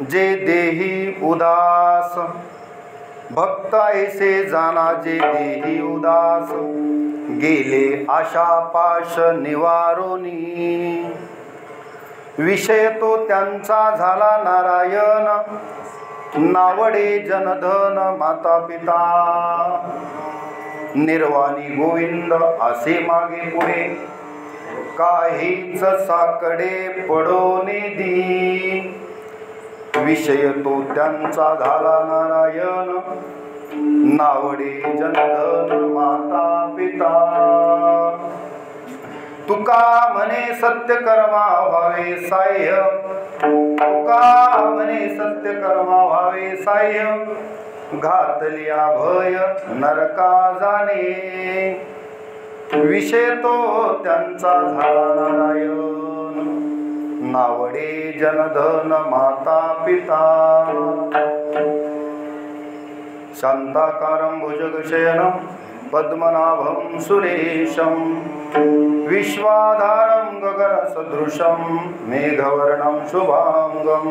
जे देही उदास, भक्त ऐसे जाना जे देही उदास, गेले आशा पाश निवारोनी, विषय तो त्यांचा झाला नारायण, नावडे जनधन माता पिता, निर्वाणी गोविंद असे मागे पुढे, काहीच साकडे पडोने दी, विषय तो त्यांचा झाला नारायण, नावडे जनधन माता पिता. तुका म्हणे सत्य कर्मा व्हावे साह्य, तुका म्हणे सत्य कर्मा व्हावे साह्य, घातलिया भय नरका जाणे, विषय तो त्यांचा झाला नारायण, नावडे जनधन माता पिता. शांताकारं भुजगशयनं पद्मनाभं सुरेशं, विश्वाधारं गगनसदृशं मेघवर्णं शुभांगं,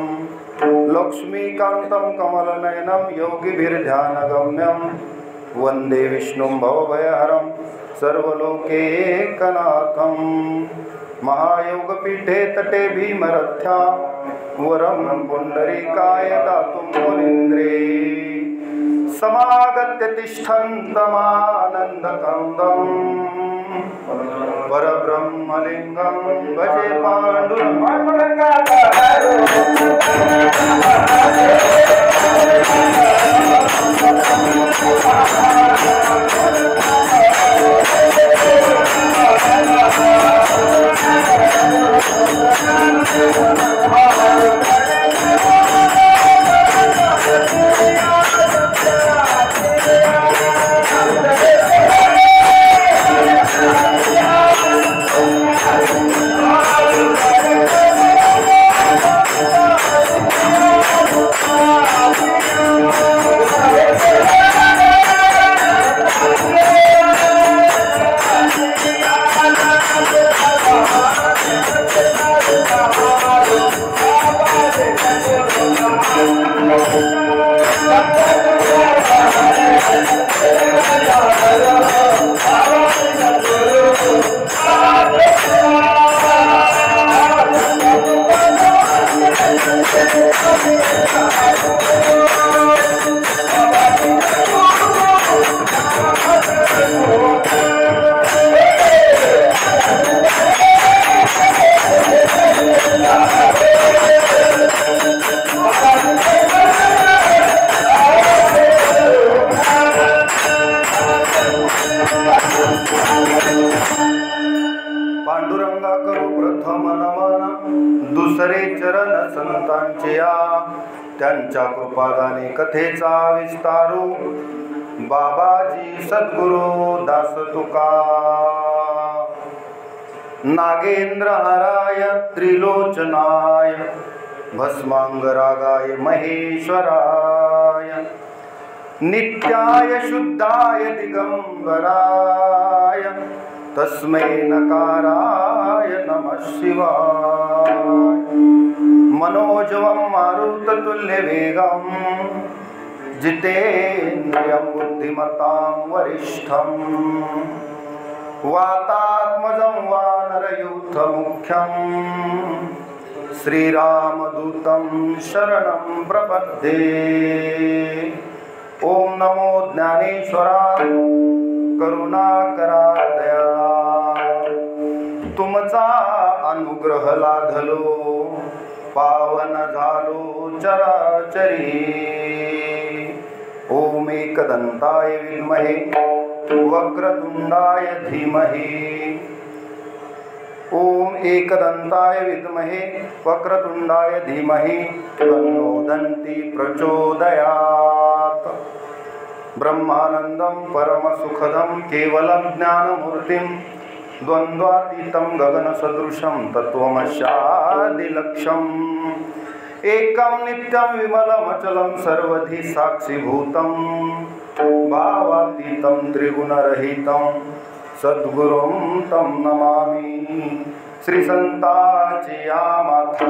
लक्ष्मीकान्तं कमलनयनं योगिभिर्ध्यानगम्यं, वन्दे विष्णुं भवभयहरं सर्वलोकैकनाथं. महायोगपीठे तटे भीमरथ्या, वरं पुण्डरीकाय दातुं मुनीन्द्रे, समागत्य तिष्ठन्तमानन्दकन्दं, परब्रह्मलिङ्गं भजे पांडुरंगा करू प्रथम नमन, दुसरे चरण संतांचे या, त्यांच्या कृपादाने कथेचा विस्तारू, बाबाजी सद्गुरु दास तुका. नागेंद्र हराय त्रिलोचनाय, भस्मांगरागाय महेश्वराय, नित्याय शुद्धाय दिगंबराय, तस्मै नकाराय नमः शिवाय. मनोजवं मारुततुल्यवेगं, जितेन्द्रियं बुद्धिमतां वरिष्ठं, वातात्मजं वानरयूथमुख्यं, श्रीरामदूतं शरणं प्रपद्ये. ओम नमो ज्ञानेश्वराय करुणाकरा दयाळा, तुमचा अनुग्रह लाधलो, पावन झालो चराचरी. ओम एकदंताय विद्महे वक्रतुंडाय धीमहि, ओम एकदंताय विद्महे वक्रतुंडाय धीमहि, तन्नो दन्ति प्रचोदयात्. ब्रह्मानंदं परमसुखदं केवलं ज्ञानमूर्तिं, द्वन्द्वातीतं गगनसदृशं तत्त्वमस्यादिलक्ष्यम्, एकं नित्यं विमलमचलं सर्वधि साक्षिभूतं, भावातीतं त्रिगुणरहितं सद्गुरुं तं नमामि. श्री संतांची या माथा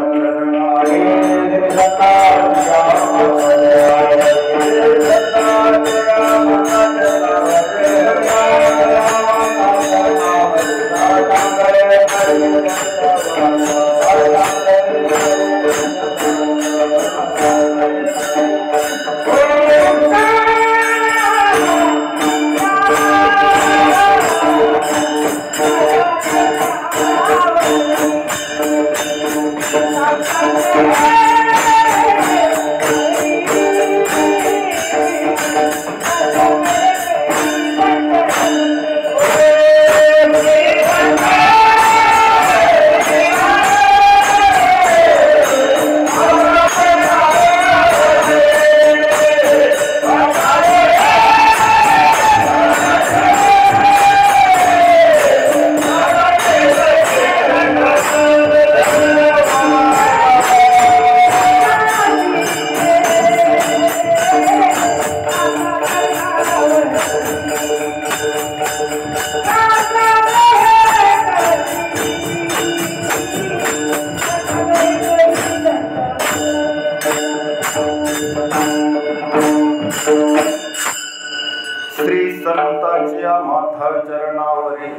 चरणारी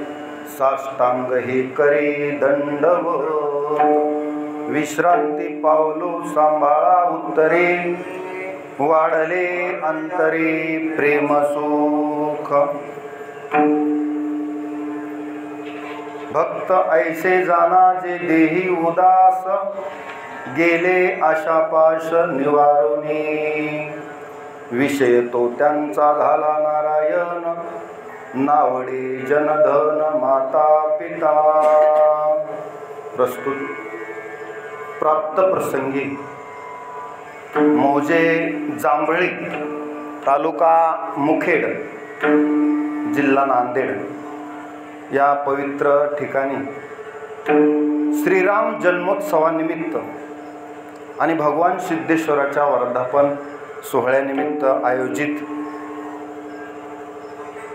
साष्टांग हे करी दंडवत विश्रांती पावलो सांभाळा उत्तरे वाढले अंतरे प्रेम सुख भक्त ऐसे जाना जे देही उदास गेले आशापाश निवारुनी विषय तो त्यांचा झाला नारायण नावडे जनधन माता पिता. प्रस्तुत प्राप्त प्रसंगी मौजे जांभळी तालुका मुखेड जिल्हा नांदेड या पवित्र ठिकाणी श्रीराम जन्मोत्सवानिमित्त आणि भगवान सिद्धेश्वराच्या वर्धापन सोहळ्यानिमित्त आयोजित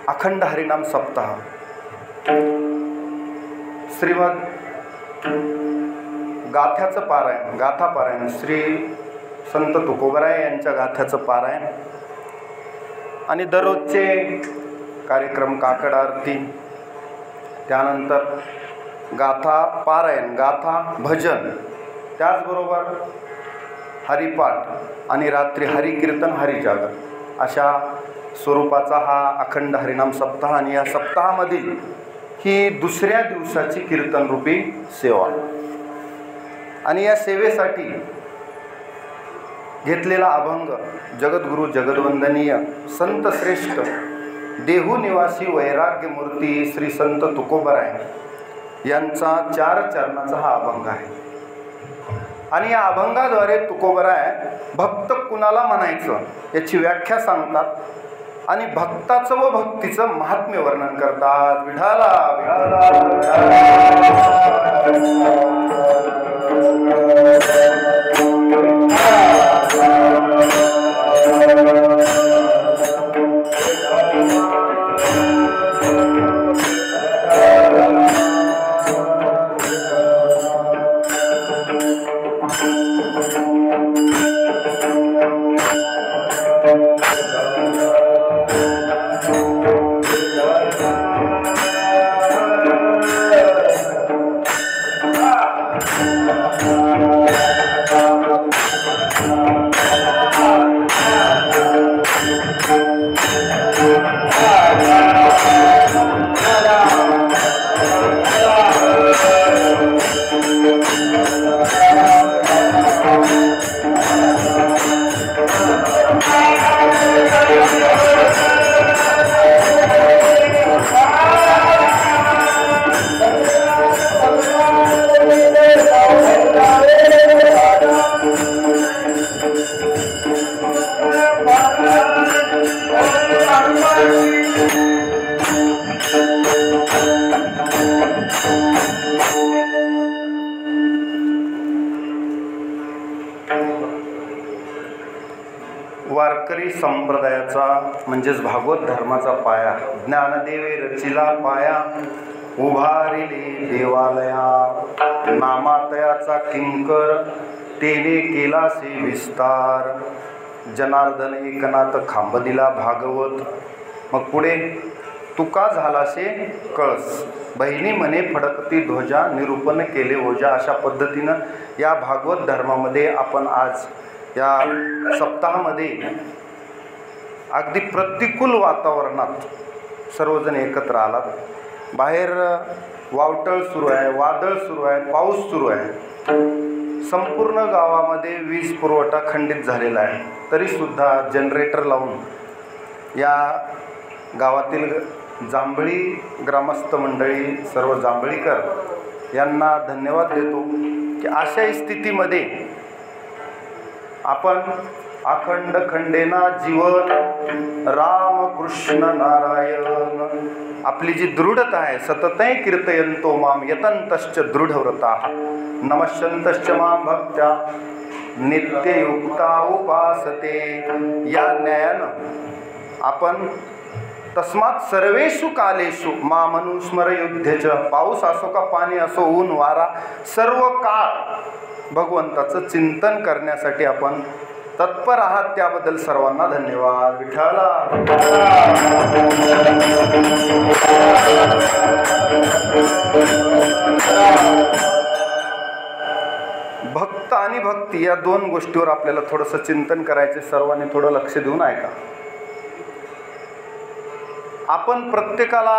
अखंड हरिनाम सप्ताह श्रीमद गाथ्याचं पारायण गाथा पारायण श्री संत तुकोबराय यांच्या गाथ्याचं पारायण आणि दररोजचे कार्यक्रम काकड आरती त्यानंतर गाथा पारायण गाथा भजन त्याचबरोबर हरिपाठ आणि रात्री हरिकीर्तन हरिजागर अशा स्वरूपाचा हा अखंड हरिनाम सप्ताह आणि या सप्ताहामधील ही दुसऱ्या दिवसाची कीर्तनरूपी सेवा आणि या सेवेसाठी घेतलेला अभंग जगद्गुरु जगद्वंदनीय संत श्रेष्ठ देहू निवासी वैराग्य मूर्ती श्री संत तुकोबराय यांचा 4 चरणाचा हा अभंग आहे. आणि या अभंगाद्वारे तुकोबराय भक्त कुणाला म्हणायचं याची व्याख्या सांगतात आणि भक्ताचं व भक्तीचं महात्म्य वर्णन करतात. विठाला वारकरी संप्रदायाचा म्हणजेच भागवत धर्माचा पाया ज्ञानदेवे रचिला पाया उभारिले देवालया, नामातयाचा किंकर तेने केलासे विस्तार, जनार्दन एकनाथ खांब दिला भागवत. मग पुढे तुका झालासे कळस, बहिणी म्हणे फडकती ध्वजा, निरूपण केले ओजा. अशा पद्धतीनं या भागवत धर्मामध्ये आपण आज या सप्ताहामध्ये अगदी प्रतिकूल वातावरणात सर्वजण एकत्र आलात. बाहेर वावटळ सुरू आहे, वादळ सुरू आहे, पाऊस सुरू आहे. संपूर्ण गावामध्ये वीज पुरवठा खंडित झालेला आहे. तरीसुद्धा जनरेटर लावून या गावातील जांभळी ग्रामस्थ मंडळी, सर्व जांभळीकर यांना धन्यवाद देतो की अशा स्थितीमध्ये आपण अखंड खंडेना जीवन राम कृष्ण नारायण, आपली जी दृढता आहे, सततय कीर्तयंतो माम यतंतश्च दृढव्रता नमश्यंतश्च माम भक्त्या नित्ययुक्ता उपासते. या न्यायानं आपण तस्मात सर्वेषु कालेषु मामनुस्मर युद्धेच, पाऊस असो का पाणी असो, ऊन वारा, सर्व काळ भगवंताचं चिंतन करण्यासाठी आपण तत्पर आहात. त्याबद्दल सर्वांना धन्यवाद. विठ्ठला भक्त आणि भक्ती या दोन गोष्टीवर आपल्याला थोडंसं चिंतन करायचे. सर्वांनी थोडं लक्ष देऊन ऐका. आपण प्रत्येकाला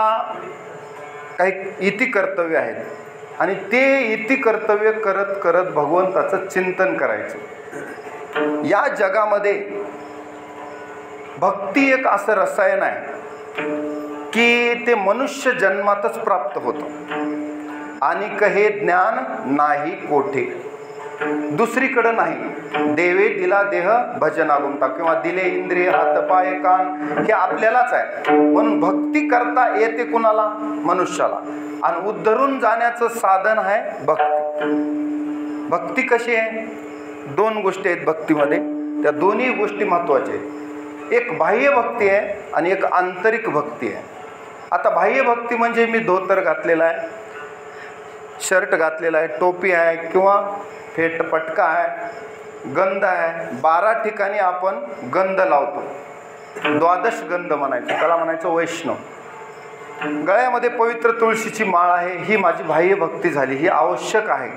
काही इति कर्तव्य आहेत आणि ते इति कर्तव्य करत करत भगवंताचं चिंतन करायचं. या जगामध्ये भक्ती एक असं रसायन आहे की ते मनुष्य जन्मातच प्राप्त होतं आणि हे ज्ञान नाही कोठे, दुसरीकडं नाही. देवे दिला देह भजनागुंता, किंवा दिले इंद्रिय हात पाय कान, हे आपल्यालाच आहे. म्हणून भक्ती करता येते कुणाला? मनुष्याला. आणि उद्धरून जाण्याचं साधन आहे भक्ती. भक्ती कशी आहे? दोन गोष्टी आहेत भक्तीमध्ये, त्या दोन्ही गोष्टी महत्त्वाच्या आहेत. एक बाह्य भक्ती आहे आणि एक आंतरिक भक्ती आहे. आता बाह्य भक्ती म्हणजे मी धोतर घातलेला आहे, शर्ट घातलेला आहे, टोपी आहे किंवा फेट पटका आहे, गंध आहे. 12 ठिकाणी आपण गंध लावतो. 12 गंध म्हणायचं, त्याला म्हणायचं वैष्णव. गळ्यामध्ये पवित्र तुळशीची माळ आहे, ही माझी बाह्य भक्ती झाली, ही आवश्यक आहे.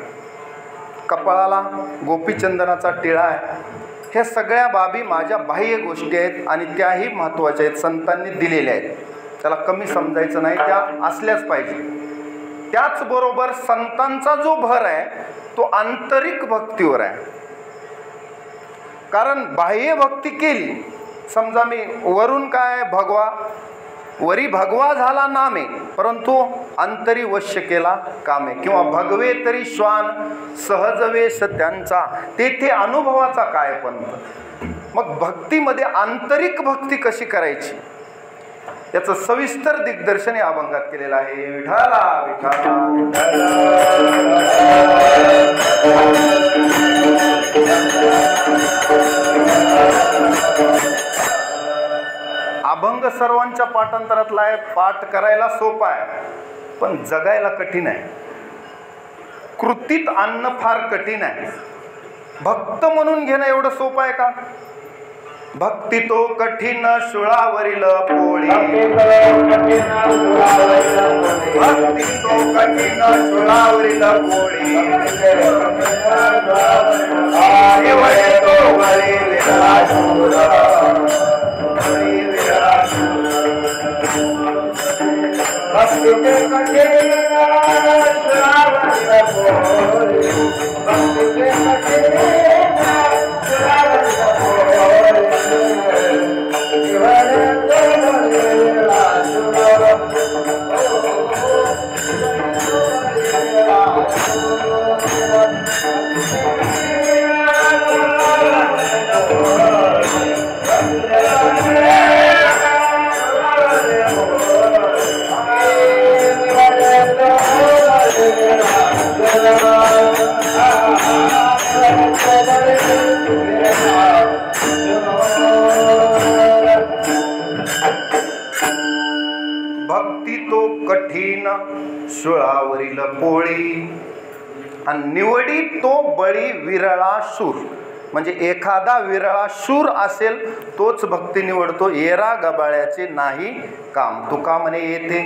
कपाळाला गोपीचंदनाचा टिळा आहे. ह्या सगळ्या बाबी माझ्या बाह्य गोष्टी आहेत आणि त्याही महत्त्वाच्या आहेत, संतांनी दिलेल्या आहेत. त्याला कमी समजायचं नाही, त्या असल्याच पाहिजे. त्याचबरोबर संतांचा जो भर आहे तो आंतरिक भक्तीवर आहे. कारण बाह्य भक्ती केली, समजा मी वरून काय भगवा, वरी भगवा झाला नामे, परंतु अंतरी वश्य केला कामे, किंवा भगवे तरी श्वान सहज वेश त्यांचा, तेथे अनुभवाचा काय पंथ. मग भक्तीमध्ये आंतरिक भक्ती कशी करायची याचं सविस्तर दिग्दर्शन या अभंगात केलेलं आहे. विठाला विठाला अभंग सर्वांच्या पाठांतरातला आहे. पाठ करायला सोपा आहे पण जगायला कठीण आहे. कृतीत आणणं फार कठीण आहे. भक्त म्हणून घेणं एवढं सोपं आहे का? भक्ती तो कठीण शुळावरील पोळी, भक्ती तो कठीण शुळावरील पोळी, जुळावरील पोळी आणि निवडी तो बळी विरळा शूर. म्हणजे एखादा विरळा शूर असेल तोच भक्ती निवडतो. येरा गबाळ्याचे नाही काम. तुका म्हणे येथे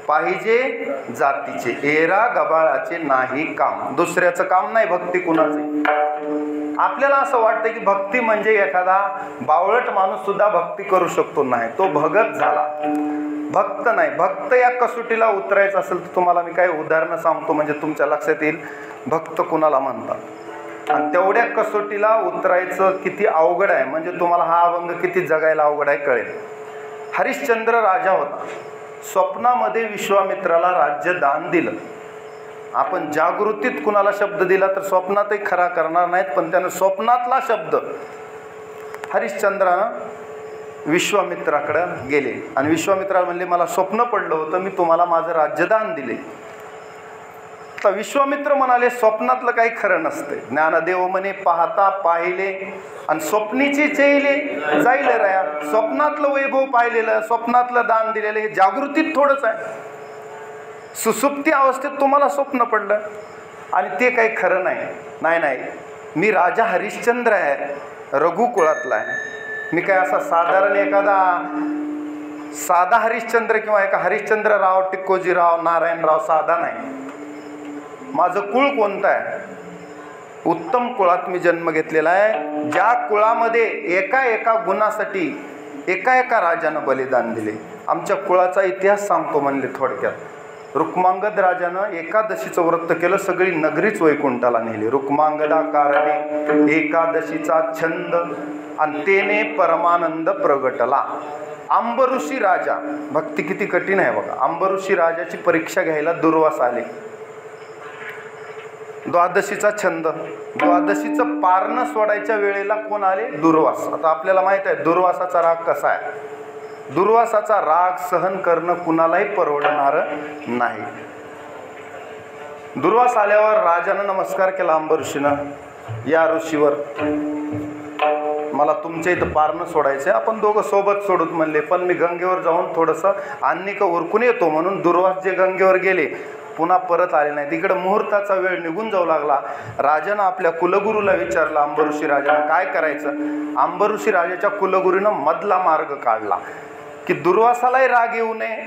पाहिजे जातीचे, येरा गबाळाचे नाही काम. दुसऱ्याचं काम नाही भक्ती कुणाचे. आपल्याला असं वाटतं की भक्ती म्हणजे एखादा बावळट माणूस सुद्धा भक्ती करू शकतो. नाही, तो भगत झाला, भक्त नाही. भक्त या कसोटीला उतरायचं असेल तर तुम्हाला मी काही उदाहरणं सांगतो म्हणजे तुमच्या लक्षात येईल भक्त कुणाला म्हणतात. आणि तेवढ्या कसोटीला उतरायचं किती अवघड आहे म्हणजे तुम्हाला हा अभंग किती जगायला अवघड आहे कळेल. हरिश्चंद्र राजा होता. स्वप्नामध्ये विश्वामित्राला राज्य दान दिलं. आपण जागृतीत कुणाला शब्द दिला तर स्वप्नातही खरा करणार नाहीत, पण त्यानं स्वप्नातला शब्द हरिश्चंद्रानं विश्वामित्राकडं गेले आणि विश्वामित्राला म्हणले मला स्वप्न पडलं होतं, मी तुम्हाला माझं राज्यदान दिले. तर विश्वामित्र म्हणाले स्वप्नातलं काही खरं नसते. ज्ञानदेव म्हणे पाहता पाहिले आणि स्वप्नीची चेले जाईल राया. स्वप्नातलं वैभव पाहिलेलं, स्वप्नातलं दान दिलेलं हे जागृतीत थोडंच आहे. सुसुप्ती अवस्थेत तुम्हाला स्वप्न पडलं आणि ते काही खरं नाही. नाही नाही, मी राजा हरिश्चंद्र आहे, रघुकुळातला आहे. मी काय असा साधारण एखादा साधा हरिश्चंद्र किंवा एका हरिश्चंद्रराव, टिक्कोजीराव, नारायणराव साधा नाही. माझं कुळ कोणतं आहे? उत्तम कुळात मी जन्म घेतलेला आहे, ज्या कुळामध्ये एका एका गुणासाठी एका एका राजानं बलिदान दिले. आमच्या कुळाचा इतिहास सांगतो म्हणले थोडक्यात. रुक्मांगद राजानं एकादशीचं व्रत केलं, सगळी नगरीच वैकुंठाला नेली. रुक्मांगदा कारणे एकादशीचा छंद आणि तेने परमानंद प्रगटला. अंबऋषी राजा, भक्ती किती कठीण आहे बघा. अंबऋषी राजाची परीक्षा घ्यायला दुर्वास आले. द्वादशीचा छंद, द्वादशीचं पारणं सोडायच्या वेळेला कोण आले? दुर्वास. आता आपल्याला माहित आहे दुर्वासाचा राग कसा आहे. दुर्वासाचा राग सहन करणं कुणालाही परवडणार नाही. दुर्वास आल्यावर राजानं नमस्कार केला अंबऋषीनं, या ऋषीवर मला तुमच्या इथं पारणं सोडायचं आहे, आपण दोघं सोबत सोडूत म्हणले. पण मी गंगेवर जाऊन थोडंसं अन्निक उरकून येतो. म्हणून दुर्वास जे गंगेवर गेले पुन्हा परत आले नाही. तिकडे मुहूर्ताचा वेळ निघून जाऊ लागला. राजानं आपल्या कुलगुरूला विचारलं अंबऋषी राजानं काय करायचं. अंबऋषी राजाच्या कुलगुरूनं मधला मार्ग काढला की दुर्वासालाही राग येऊ नये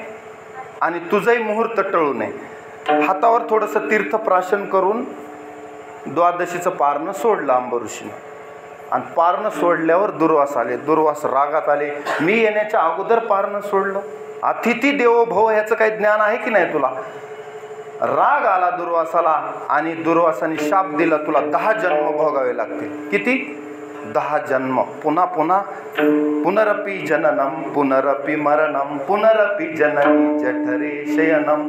आणि तुझंही मुहूर्त टळू नये. हातावर थोडंसं तीर्थप्राशन करून द्वादशीचं पारणं सोडलं अंबऋषीनं. आणि पारणं सोडल्यावर दुर्वास आले. दुर्वास रागात आले, मी येण्याच्या अगोदर पारणं सोडलं, अतिथी देवो भव ह्याचं काही ज्ञान आहे की नाही तुला. राग आला दुर्वासाला आणि दुर्वासाने शाप दिला, तुला 10 जन्म भोगावे लागतील. किती? 10 जन्म. पुन्हा पुन्हा पुनरपि जननम पुनरपि मरणम पुनरपि जननी जठरे शयनम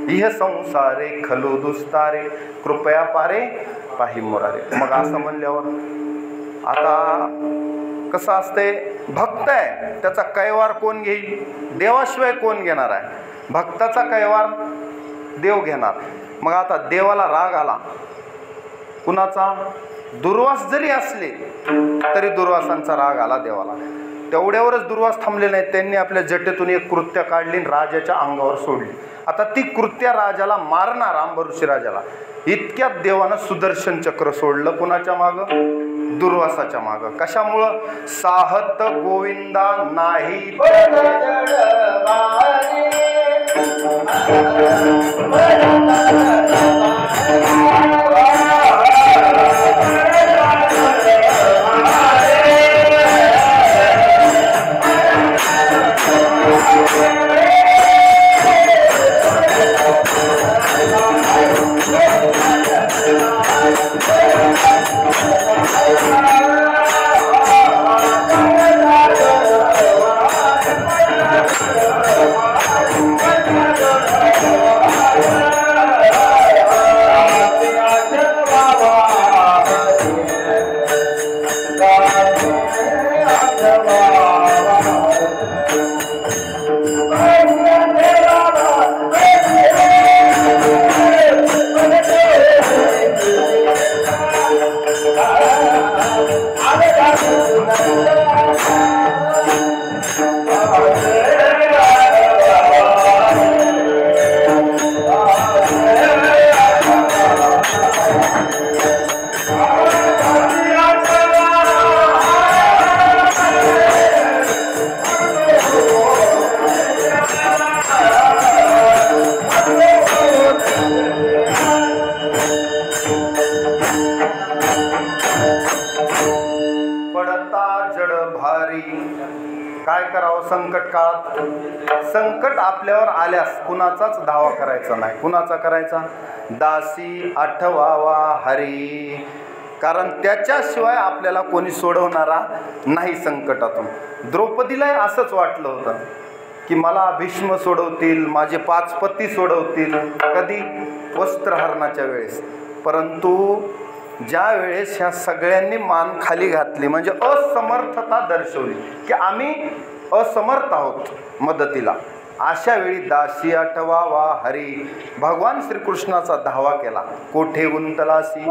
इह संसारे खलु दुस्तारे कृपया पारे पाहि मुरारे. मग असं म्हणल्यावर आता कसं असते, भक्त आहे त्याचा कैवार कोण घेईल? देवाशिवाय कोण घेणार आहे? भक्ताचा कैवार देव घेणार. मग आता देवाला राग आला कुणाचा? दुर्वास जरी असले तरी दुर्वासांचा राग आला देवाला. तेवढ्यावरच दुर्वास थांबले नाहीत. त्यांनी आपल्या जटेतून एक कृत्य काढली, राजाच्या अंगावर सोडली. आता ती कृत्या राजाला मारणार, अंबऋषी राजाला. इतक्यात देवानं सुदर्शन चक्र सोडलं. कुणाच्या माग? दुर्वासाच्या माग. कशामुळं? साहत गोविंदा नाही भारी. काय करावं संकट काळात? संकट आपल्यावर आल्यास कुणाचाच धावा करायचा नाही. कुणाचा करायचा? दासी आठवावा हरी. कारण त्याच्याशिवाय आपल्याला कोणी सोडवणारा नाही संकटातून. द्रौपदीला असंच वाटलं होतं की मला भीष्म सोडवतील, माझे 5 पती सोडवतील. कधी? वस्त्रहरणाच्या वेळेस. परंतु ज्या वेळेस ह्या सगळ्यांनी मान खाली घातली, म्हणजे असमर्थता दर्शवली की आम्ही असमर्थ आहोत मदतीला, अशा वेळी दासी आठवावा हरी, भगवान श्रीकृष्णाचा धावा केला. कोठे गुंतलासी,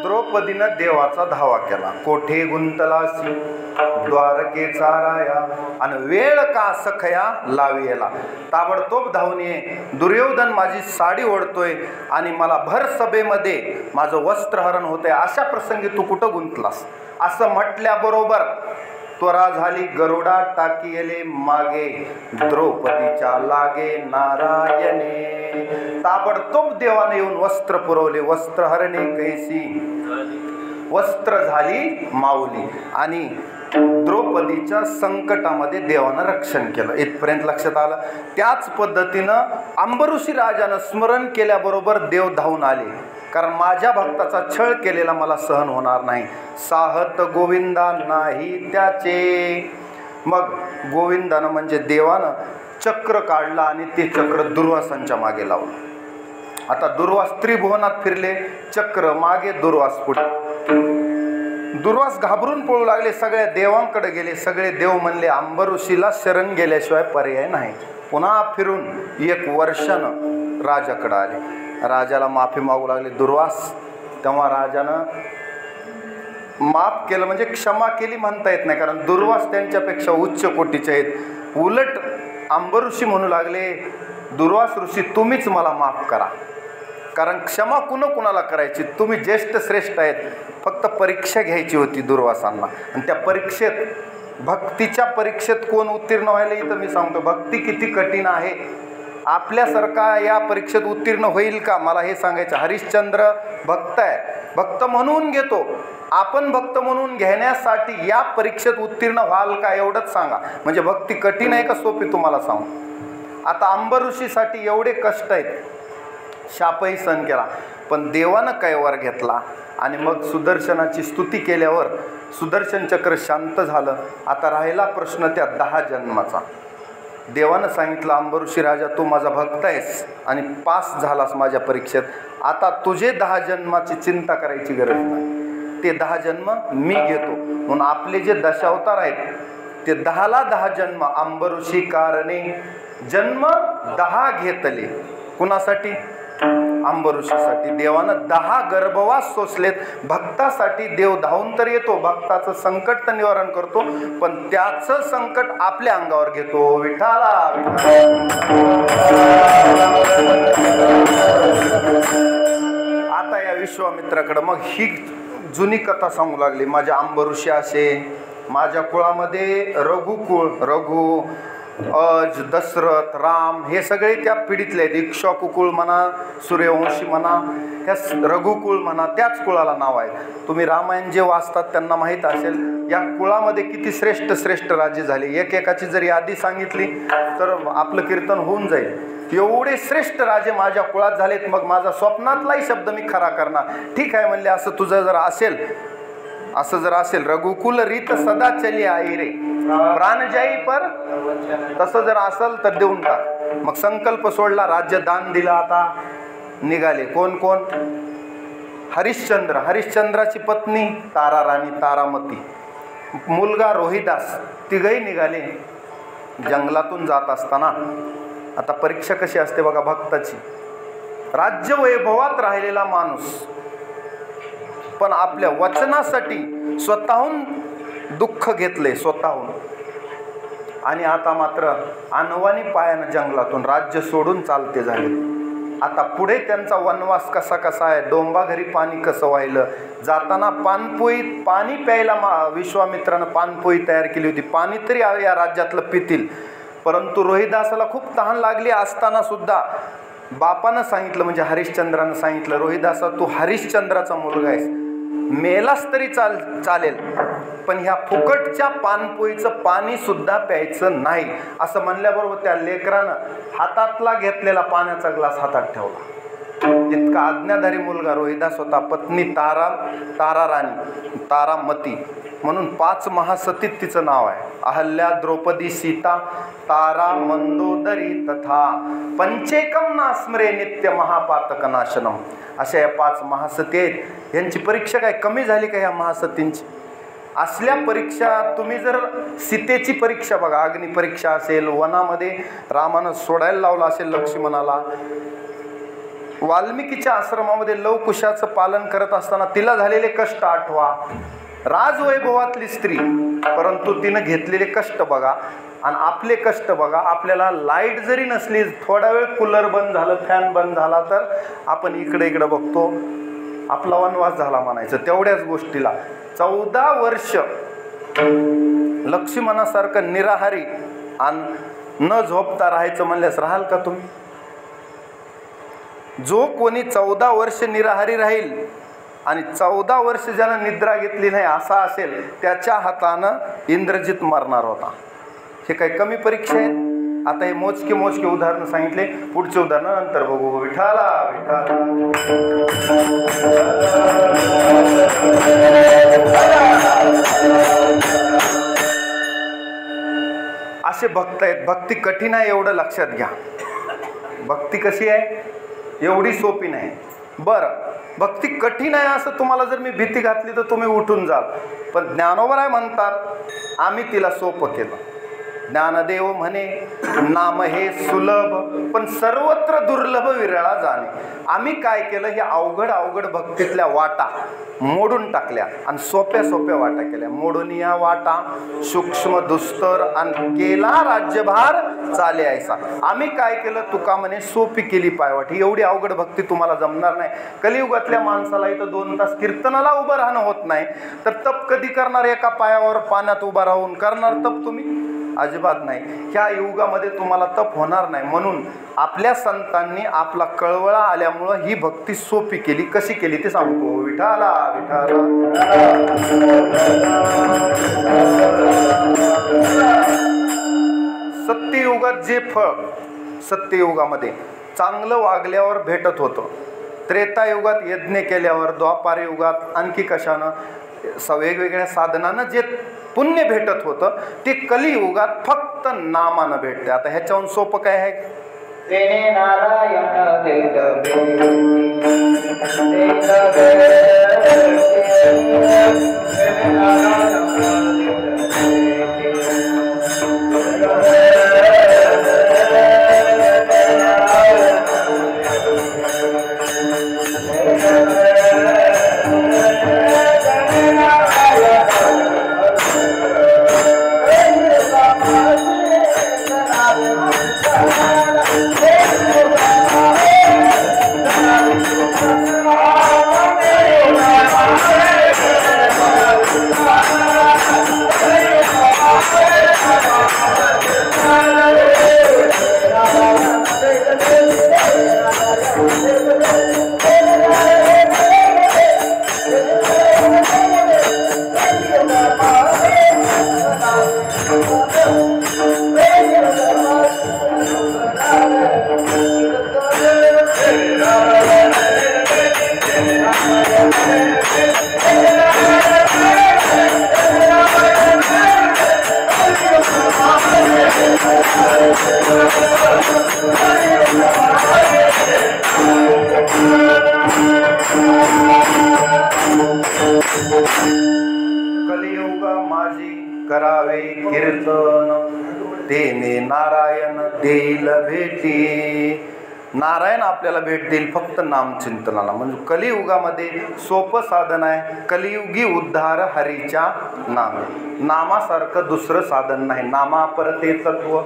द्रौपदीनं देवाचा धावा केला. कोठे गुंतलासी द्वारकेचा राया, आणि वेळ का सखया लावियला. ताबडतोब धावून ये, दुर्योधन माझी साडी ओढतोय आणि मला भर सभेमध्ये माझं वस्त्रहरण होतंय, अशा प्रसंगी तू कुठं गुंतलास? असं म्हटल्याबरोबर त्वरा झाली गरुडा टाकीले मागे, द्रौपदीच्या लागे नारायणे. ताबडतोब देवाने येऊन वस्त्र पुरवले. वस्त्रहरणे कैसी, वस्त्र झाली माऊली, आणि द्रौपदीच्या संकटामध्ये देवानं रक्षण केलं. इथपर्यंत लक्षात आलं. त्याच पद्धतीनं अंबऋषी राजानं स्मरण केल्याबरोबर देव धावून आले, कारण माझ्या भक्ताचा छळ केलेला मला सहन होणार नाही. साहत गोविंदा नाही त्याचे. मग गोविंदानं म्हणजे देवानं चक्र काढलं आणि ते चक्र दुर्वासांच्या मागे लावलं. आता दुर्वास त्रिभुवनात फिरले, चक्र मागे, दुर्वास पुढे. दुर्वास घाबरून पळू लागले, सगळ्या देवांकडे गेले. सगळे देव म्हणले अंबऋषीला शरण गेल्याशिवाय पर्याय नाही. पुन्हा फिरून 1 वर्षानं राजाकडे आले. राजाला माफी मागू लागले दुर्वास. तेव्हा राजानं माफ केलं, म्हणजे क्षमा केली म्हणता येत नाही, कारण दुर्वास त्यांच्यापेक्षा उच्च कोटीचे आहेत. उलट अंबऋषी म्हणू लागले, दुर्वास ऋषी तुम्हीच मला माफ करा, कारण क्षमा कुणाला करायची? तुम्ही ज्येष्ठ श्रेष्ठ आहेत. फक्त परीक्षा घ्यायची होती दुर्वासांना, आणि त्या परीक्षेत, भक्तीच्या परीक्षेत कोण उत्तीर्ण व्हायला, इथं मी सांगतो भक्ती किती कठीण आहे. आपल्यासारखा या परीक्षेत उत्तीर्ण होईल का? मला हे सांगायचं. हरिश्चंद्र भक्त आहे, भक्त म्हणून घेतो. आपण भक्त म्हणून घेण्यासाठी या परीक्षेत उत्तीर्ण व्हाल का? एवढंच सांगा. म्हणजे भक्ती कठीण आहे का सोपी तुम्हाला सांगू. आता अंबऋषीसाठी एवढे कष्ट आहेत, शापही सहन केला, पण देवानं काय वर घेतला. आणि मग सुदर्शनाची स्तुती केल्यावर सुदर्शन चक्र शांत झालं. आता राहिला प्रश्न त्या 10 जन्माचा. देवानं सांगितलं, अंबऋषी राजा तू माझा भक्त आहेस आणि पास झालास माझ्या परीक्षेत. आता तुझे 10 जन्माची चिंता करायची गरज नाही. ते 10 जन्म मी घेतो. म्हणून आपले जे दशावतार आहेत ते 10ला 10 जन्म अंबऋषी कारणे जन्म 10 घेतले. कुणासाठी? अंबऋषीसाठी. देवानं 10 गर्भवास सोसलेत. भक्तासाठी देव धावून तर येतो, भक्ताचं संकट तर निवारण करतो, पण त्याचं संकट आपल्या अंगावर घेतो. विठाला आता या विश्वामित्राकडे मग ही जुनी कथा सांगू लागली. माझ्या अंबऋषी असे, माझ्या कुळामध्ये रघुकुळ, रघु अज, दशरथ, राम हे सगळे त्या पिढीतले आहेत. इक्ष्वाकुकुळ म्हणा, सूर्यवंशी म्हणा, ह्या रघुकुळ म्हणा, त्याच कुळाला नाव आहे. तुम्ही रामायण जे वाचतात त्यांना माहीत असेल या कुळामध्ये किती श्रेष्ठ श्रेष्ठ राज्य झाले. एकेकाची जर यादी सांगितली तर आपलं कीर्तन होऊन जाईल. एवढे श्रेष्ठ राजे माझ्या कुळात झालेत, मग माझा स्वप्नातलाही शब्द मी खरा करणार. ठीक आहे म्हणले, असं तुझं जर असेल, असं जर असेल, रघुकुल रीत सदा चली आई रे प्राण जाई पर, तसं जर असेल तर देऊन टाक. मग संकल्प सोडला, राज्य दान दिलं. आता निघाले कोण कोण? हरिश्चंद्र, हरिश्चंद्राची पत्नी तारा राणी तारामती, मुलगा रोहिदास, तिघही निघाले. जंगलातून जात असताना आता परीक्षा कशी असते बघा भक्ताची. राज्य वैभवात राहिलेला माणूस पण आपल्या वचनासाठी स्वतःहून दुःख घेतले स्वतःहून, आणि आता मात्र अनवाणी पायानं जंगलातून राज्य सोडून चालते झाले. आता पुढे त्यांचा वनवास कसा कसा आहे, डोंबा घरी पाणी कसं वाहिलं, जाताना पानपोई पाणी प्यायला विश्वामित्रानं पानपोई तयार केली होती, पाणी तरी या राज्यातलं पितील. परंतु रोहिदासाला खूप तहान लागली असताना सुद्धा बापानं सांगितलं, म्हणजे हरिश्चंद्रानं सांगितलं, रोहिदासा तू हरिश्चंद्राचा मुलगा आहेस, मेलास तरी चालेल, पण ह्या फुकटच्या पानपोईचं पाणी सुद्धा प्यायचं नाही. असं म्हणल्याबरोबर त्या लेकरानं हातातला घेतलेला पाण्याचा ग्लास हातात ठेवला. इतका आज्ञाधारी मुलगा रोहिदास होता. पत्नी तारा राणी तारामती, म्हणून 5 महासतीत तिचं नाव आहे. अहल्या, द्रौपदी, सीता, तारा, मंदोदरी तथा पंचेकम नास्मरे नित्य महापातक नाशनम, अशा या 5 महासती आहेत. यांची परीक्षा काय कमी झाली का ह्या महासतींची? असल्या परीक्षा तुम्ही जर सीतेची परीक्षा बघा, अग्निपरीक्षा असेल, वनामध्ये रामानं सोडायला लावलं असेल लक्ष्मणाला, वाल्मिकीच्या आश्रमामध्ये लवकुशाचं पालन करत असताना तिला झालेले कष्ट आठवा. राजवैभवातली स्त्री, परंतु तिनं घेतलेले कष्ट बघा आणि आपले कष्ट बघा. आपल्याला लाईट जरी नसली, थोडा वेळ कूलर बंद झालं, फॅन बंद झाला तर आपण इकडे इकडे बघतो, आपला वनवास झाला म्हणायचं. तेवढ्याच गोष्टीला 14 वर्ष लक्ष्मणासारखं निराहारी आणि न झोपता राहायचं म्हणल्यास राहाल का तुम्ही? जो कोणी 14 वर्ष निराहारी राहील आणि 14 वर्ष ज्यानं निद्रा घेतली नाही असा असेल, त्याच्या हातानं इंद्रजित मरणार होता. हे काही कमी परीक्षा आहेत? आता हे मोजके उदाहरण सांगितले, पुढचे उदाहरण नंतर बघू. विठाला असे भक्त आहेत. भक्ती कठीण आहे एवढं लक्षात घ्या. भक्ती कशी आहे? एवढी सोपी नाही. बरं, भक्ती कठीण आहे असं तुम्हाला जर मी भीती घातली तर तुम्ही उठून जाल, पण ज्ञानोबा राय म्हणतात आम्ही तिला सोपं केलं. ज्ञानदेव म्हणे नाम हे सुलभ पण सर्वत्र दुर्लभ विरळा जाणे. आम्ही काय केलं, हे अवघड भक्तीतल्या वाटा मोडून टाकल्या आणि सोप्या वाटा केल्या. मोडून या वाटा सूक्ष्म दुस्तर आणि केला राज्यभार चाले ऐसा. आम्ही काय केलं, तुका म्हणे सोपी केली पायवाट. ही एवढी अवघड भक्ती तुम्हाला जमणार नाही. कलियुगातल्या माणसाला इथं 2 तास कीर्तनाला उभं राहणं होत नाही, तर तप कधी करणार? एका पायावर पाण्यात उभा राहून करणार तप तुम्ही? अजिबात नाही. ह्या युगामध्ये तुम्हाला तप होणार नाही. म्हणून आपल्या संतांनी आपला कळवळा आल्यामुळं ही भक्ती सोपी केली. कशी केली ते सांगतो. विठाला सत्ययुगात जे फळ सत्ययुगामध्ये चांगलं वागल्यावर भेटत होतं, त्रेतायुगात यज्ञ केल्यावर, द्वापार युगात आणखी कशानं वेगवेगळ्या साधनानं जे पुण्य भेटत होतं, ते कलियुगात फक्त नामानं भेटते. आता ह्याच्याहून सोपं काय आहे? करावे कीर्तन तेने नारायण देईल भेटी. नारायण आपल्याला भेट देईल फक्त नामचिंतनाला. म्हणजे कलियुगामध्ये सोपं साधन आहे. कलियुगी उद्धार हरीच्या नामे. नामासारखं दुसरं साधन नाही. नामापरते तत्व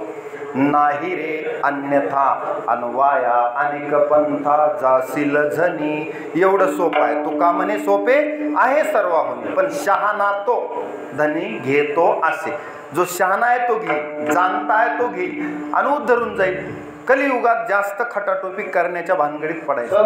नाही रे अन्यथा अनवाया अनेक पंथा जासील झनी. एवढं सोपं आहे. तुका म्हणे सोपे आहे सर्वाहून पण शहाणा तो धनी घेतो असे. जो शहाणा आहे तो घेईल, जाणता आहे तो घेईल आणि उद्धरून जाईल. कलियुगात जास्त खटाटोपी करण्याच्या भानगडीत पडायचं.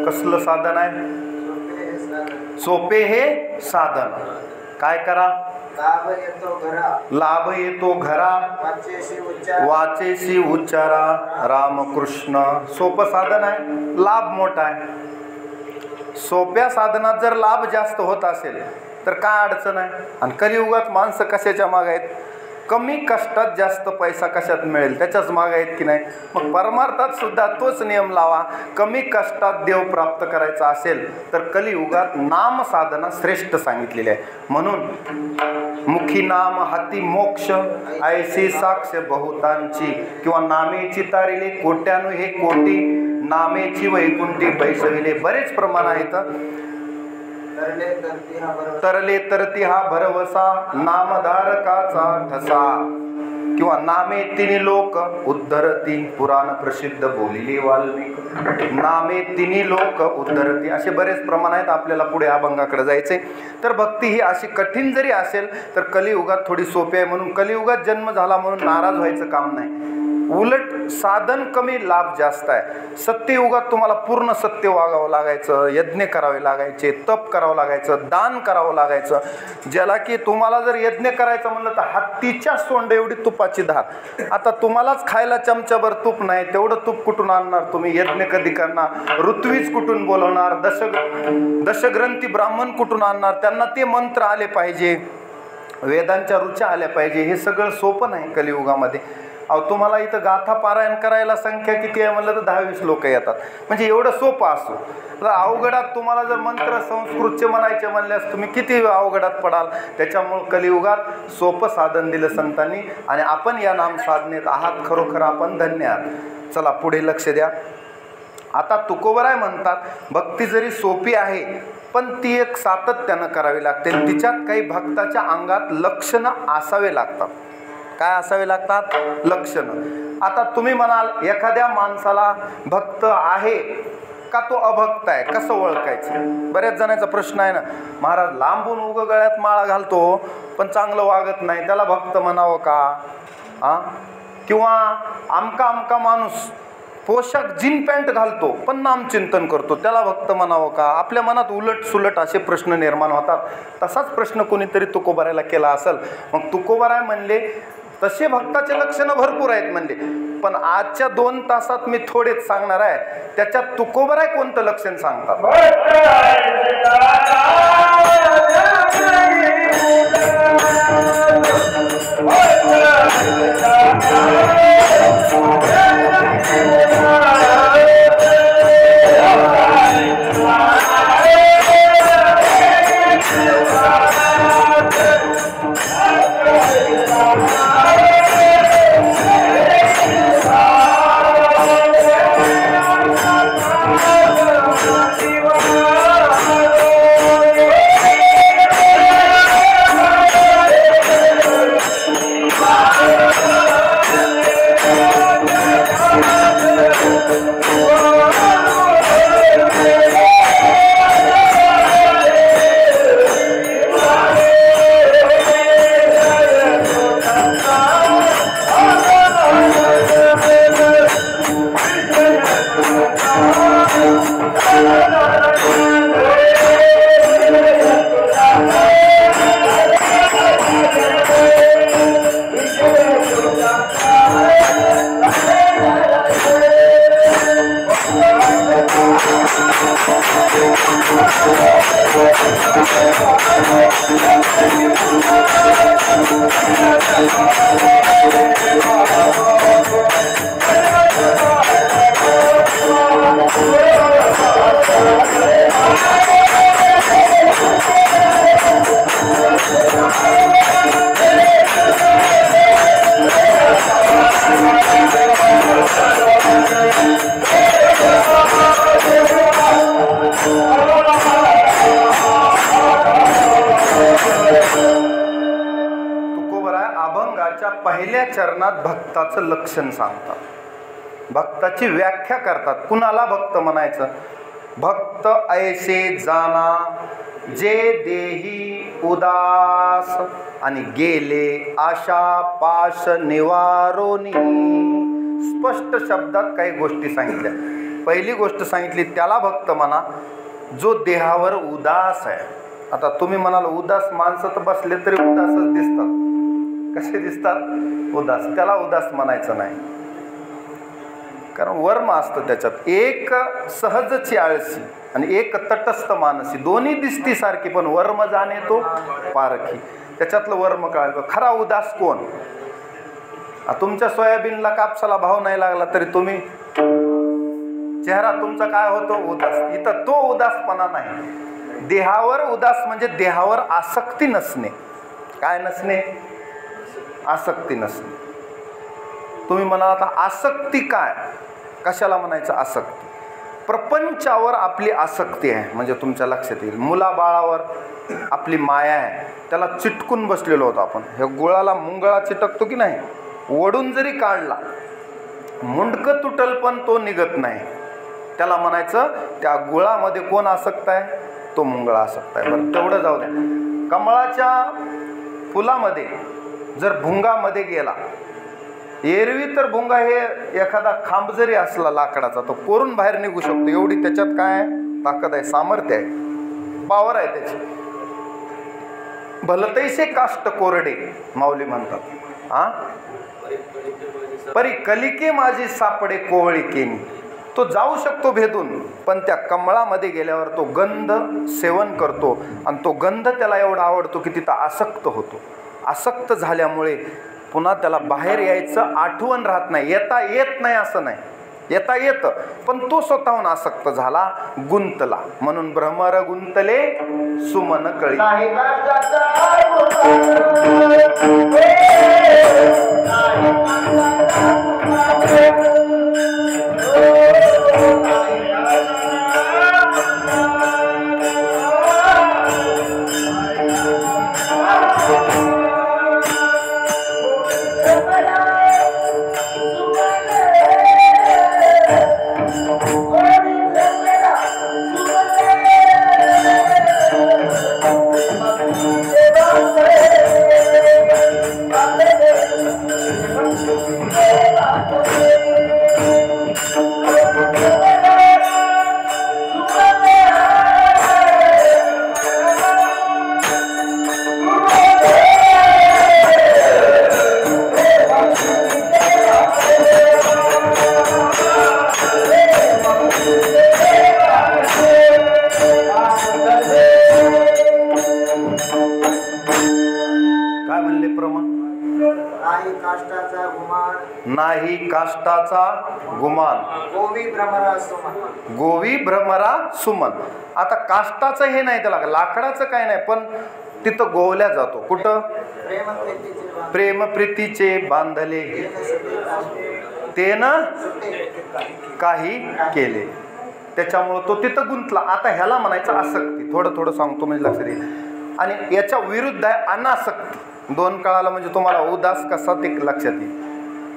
कसलं साधन आहे? सोपे हे साधन. काय करा? लाभ येतो घरा वाचेशी उच्चारा रामकृष्ण. सोपं साधन आहे, लाभ मोठा आहे. सोप्या साधनात जर लाभ जास्त होत असेल तर काय अडचण आहे? आणि कलियुगात माणसं कशाच्या मागे आहेत? कमी कष्टात जास्त पैसा कशात मिळेल त्याच्याच मागे आहेत की नाही? मग परमार्थात सुद्धा तोच नियम लावा. कमी कष्टात देव प्राप्त करायचा असेल तर कलियुगात नाम साधना श्रेष्ठ सांगितलेली आहे. म्हणून मुखी नाम हाती मोक्ष ऐशी साक्ष बहुतांची. किंवा नामेची तारिले कोट्यानु हे कोटी नामेची वैकुंठी बैसविले. बरेच प्रमाण आहेत. तरले तरती हा भरवसा नामधारकाचा ठसा. किंवा नामे तिन्ही लोक उद्धरती. पुराण प्रसिद्ध बोलिले वाल्मिक. नामे तिन्ही लोक उद्धरती. असे बरेच प्रमाण आहेत. आपल्याला पुढे अभंगाकडे जायचे. तर भक्ती ही अशी कठीण जरी असेल तर कलियुगात थोडी सोपी आहे. म्हणून कलियुगात जन्म झाला म्हणून नाराज व्हायचं काम नाही. उलट साधन कमी लाभ जास्त आहे. सत्ययुगात तुम्हाला पूर्ण सत्य वागावं लागायचं, यज्ञ करावे लागायचे, तप करावं लागायचं, दान करावं लागायचं. ज्याला की तुम्हाला जर यज्ञ करायचं म्हणलं तर हत्तीच्या सोंड एवढी तुपाची धार. आता तुम्हालाच खायला चमच्याभर तूप नाही, तेवढं तूप कुठून आणणार तुम्ही? यज्ञ कधी करणार? ऋत्वीज कुठून बोलवणार? दशग्रंथी ब्राह्मण कुठून आणणार? त्यांना ते मंत्र आले पाहिजे, वेदांच्या रुचा आल्या पाहिजे. हे सगळं सोपं नाही कलियुगामध्ये. अहो तुम्हाला इथं गाथा पारायण करायला संख्या किती आहे म्हणलं तर 10-20 लोक येतात. म्हणजे एवढं सोपं असो तर अवघडात तुम्हाला जर मंत्र संस्कृतचे म्हणायचे म्हणल्यास तुम्ही किती अवघडात पडाल. त्याच्यामुळं कलियुगात सोपं साधन दिलं संतांनी आणि आपण या नाम साधनेत आहात. खरोखर आपण धन्य आहात. चला पुढे लक्ष द्या. आता तुकोबराय म्हणतात भक्ती जरी सोपी आहे पण ती एक सातत्यानं करावी लागते. तिच्यात काही भक्ताच्या अंगात लक्षणं असावे लागतात. काय असावे लागतात? लक्षणं. आता तुम्ही म्हणाल एखाद्या माणसाला भक्त आहे का तो अभक्त आहे कसं ओळखायचं? बऱ्याच जणांचा प्रश्न आहे ना, महाराज लांबून उग गळ्यात माळा घालतो पण चांगलं वागत नाही, त्याला भक्त म्हणावं का? किंवा आमका माणूस पोशाख जीन पॅन्ट घालतो पण नामचिंतन करतो, त्याला भक्त म्हणावं का? आपल्या मनात उलट सुलट असे प्रश्न निर्माण होतात. तसाच प्रश्न कोणीतरी तुकोबारायला केला असेल. मग तुकोबाराय म्हणले तसे भक्ताचे लक्षणं भरपूर आहेत म्हणले, पण आजच्या 2 तासात मी थोडेच सांगणार आहे. त्याच्यात तुकोबाराय कोणतं लक्षण सांगतात? Shiva अभंगाच्या पहिल्या चरणात भक्ताचं लक्षण सांगतात, भक्ताची व्याख्या करतात. कुणाला भक्त म्हणायचं? भक्त ऐसे जाना जे देही उदास आणि गेले आशा पाश निवारोनी. स्पष्ट शब्दात काही गोष्टी सांगितल्या. पहिली गोष्ट सांगितली त्याला भक्त म्हणा जो देहावर उदास आहे. आता तुम्ही म्हणाल उदास माणसं तर बसले तरी उदासच दिसतात. कसे दिसतात? उदास. त्याला उदास म्हणायचं नाही, कारण वर्म असतं त्याच्यात. एक सहजची आळशी आणि एक तटस्थ मानसी, दोन्ही दिसती सारखी, पण वर्म जाणे तो पारखी. त्याच्यातलं वर्म कळायचं. खरा उदास कोण? तुमच्या सोयाबीनला कापसाला भाव नाही लागला तरी तुम्ही चेहरा तुमचा काय होतो? उदास. इथं तो उदासपणा नाही. देहावर उदास म्हणजे देहावर आसक्ती नसणे. काय नसणे? आसक्ती नसणे. तुम्ही म्हणाल आता आसक्ती काय? कशाला म्हणायचं आसक्ती? प्रपंचावर आपली आसक्ती आहे, म्हणजे तुमच्या लक्षात येईल. मुलाबाळावर आपली माया आहे, त्याला चिटकून बसलेलो होतो आपण. ह्या गुळाला मुंगळा चिटकतो की नाही? ओढून जरी काढला मुंडकं तुटल पण तो निघत नाही. त्याला म्हणायचं त्या गुळामध्ये कोण आसक्त आहे? तो मुंगळा आसक्त आहे. बरं तेवढं जाऊ द्या. कमळाच्या फुलामध्ये जर भुंगामध्ये गेला, एरवी तर भुंगा हे एखादा खांब जरी असला लाकडाचा तो कोरून बाहेर निघू शकतो. एवढी त्याच्यात काय ताकद आहे, सामर्थ्य आहे, पावर आहे त्याची. भलतैसे काष्ट कोरडे माऊली म्हणतात. परी कलिके माझी सापडे कोवळी केनी. तो जाऊ शकतो भेदून, पण त्या कमळामध्ये गेल्यावर तो गंध सेवन करतो आणि तो गंध त्याला एवढा आवडतो की तिथं आसक्त होतो. आसक्त झाल्यामुळे पुन्हा त्याला बाहेर यायचं आठवण राहत नाही. येता येत नाही असं नाही, येता येतं, पण तो स्वतःहून आसक्त झाला, गुंतला. म्हणून भ्रमर गुंतले सुमन कळी. नाही काष्टाचा गुमान गोवी भ्रमरा सुमन. आता काष्टाचं हे नाही, त्याला लाकडाचं काय नाही, पण तिथं गोवल्या जातो. कुठं? प्रेम प्रीतीचे बांधले तेनं काही केले. त्याच्यामुळं तो तिथं गुंतला. आता ह्याला म्हणायचं आसक्ती. थोडं थोडं सांगतो म्हणजे लक्षात येईल. आणि याच्या विरुद्ध आहे अनासक्ती. दोन काळाला म्हणजे तुम्हाला उदास कसा ते लक्षात येईल.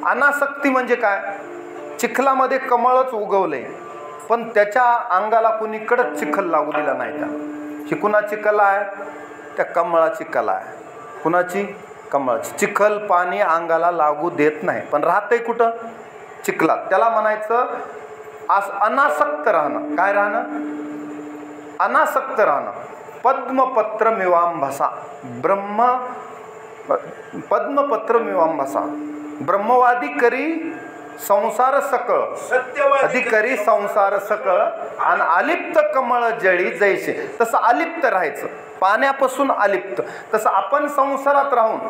अनासक्ती म्हणजे काय? चिखलामध्ये कमळच उगवले, पण त्याच्या अंगाला कुणीकडंच चिखल लागू दिला नाही. त्या ही कुणाची कला आहे? त्या कमळाची कला आहे. कुणाची? कमळाची. चिखल पाणी अंगाला लागू देत नाही, पण राहतंय कुठं? चिखलात. त्याला म्हणायचं अनासक्त राहणं. काय राहणं? अनासक्त राहणं. पद्मपत्र मिवांभसा पद्मपत्र मिवांभसा. ब्रह्मवादी करी संसार सकळ अधिकारी संसार सकळ आणि अलिप्त कमळ जळी जैसे, तसं अलिप्त राहायचं, पाण्यापासून अलिप्त. तसं आपण संसारात राहून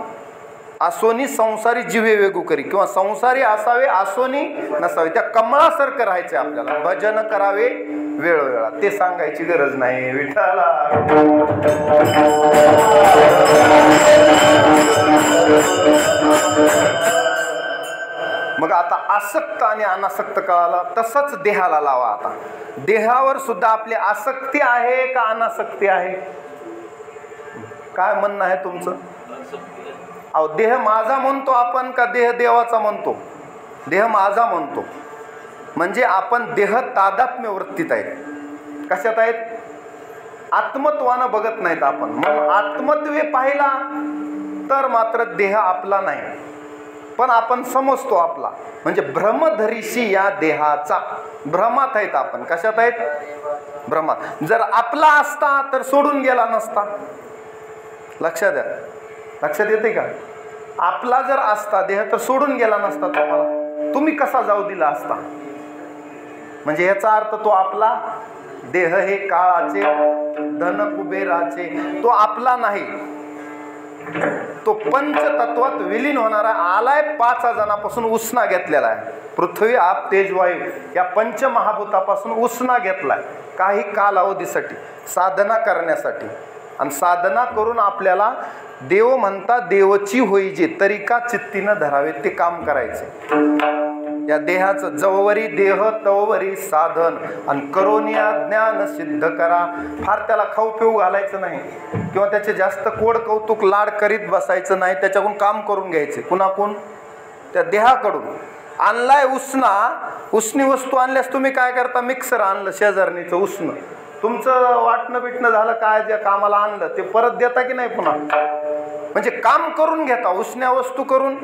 आसोनी संसारी जीवे वेगू करी, किंवा संसारी असावे आसोनी नसावे, त्या कमळासारखं राहायचं आपल्याला. भजन करावे वेळोवेळा, ते सांगायची गरज नाही. विठ्ठला मग आता आसक्त आणि अनासक्त कळाला, तसंच देहाला लावा. आता देहावर सुद्धा आपली आसक्ती आहे का अनासक्ती आहे? काय म्हणणं आहे तुमचं? अहो, देह माझा म्हणतो आपण का देह देवाचा म्हणतो? देह माझा म्हणतो. म्हणजे आपण देह तादात्म्य वृत्तीत आहेत. कशात आहेत? आत्मत्वानं बघत नाहीत आपण. मग आत्मत्वे पाहिला तर मात्र देह आपला नाही, पण आपण समजतो आपला. म्हणजे भ्रमधरीशी या देहाचा, भ्रमात आहेत आपण. कशात आहेत? भ्रमात. जर आपला असता तर सोडून गेला नसता. लक्षात द्या, लक्षात येते का? आपला जर असता देह तर सोडून गेला नसता तुम्हाला. तुम्ही कसा जाऊ दिला असता? म्हणजे याचा अर्थ तो आपला देह हे काळाचे, धन कुबेराचे, तो आपला नाही. तो पंचतत्वात विलीन होणारा आलाय. 5 जणांपासून उसना घेतलेला आहे. पृथ्वी, आप, तेज, वायू या पंचमहाभूतापासून उसना घेतलाय काही कालावधीसाठी, साधना करण्यासाठी. आणि साधना करून आपल्याला देव म्हणता देवची होईजे, तरी का चित्तीनं धरावे, ते काम करायचे. या देहाचं जववरी देह तववरी साधन, आणि करोनिया ज्ञान सिद्ध करा. फार त्याला खाऊ पिऊ घालायचं नाही, किंवा त्याचे जास्त कोड कौतुक लाड करीत बसायचं नाही. त्याच्याकडून काम करून घ्यायचे. कुणाकडून? त्या देहाकडून. आणलाय उसना, उसनी वस्तू आणल्यास तुम्ही काय करता? मिक्सर आणलं शेजारणीचं उसनं, तुमचं वाटणं बिटणं झालं, काय ज्या कामाला आणलं ते परत देता की नाही पुन्हा? म्हणजे काम करून घेता, उसन्या वस्तू करून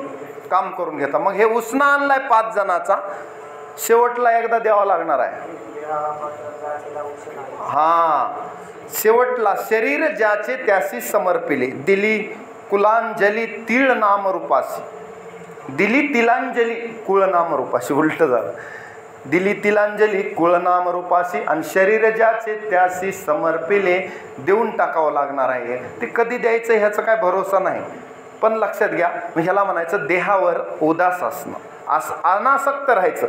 काम करून घेता. मग हे उसना आणलाय 5 जणाचा, शेवटला एकदा द्यावा लागणार आहे. हा, शेवटला शरीर ज्याचे त्याशी समर्पिले, दिली कुलांजली तीळ नाम रूपाशी, दिली तिलांजली कुळ नाम रूपाशी, उलट झालं. दिली तिलांजली कुळनाम रूपाशी, आणि शरीर ज्याचे त्याशी समर्पिले, देऊन टाकावं लागणार आहे. ते कधी द्यायचं ह्याचा काय भरोसा नाही. पण लक्षात घ्या, ह्याला म्हणायचं देहावर उदास असणं, अनासक्त राहायचं.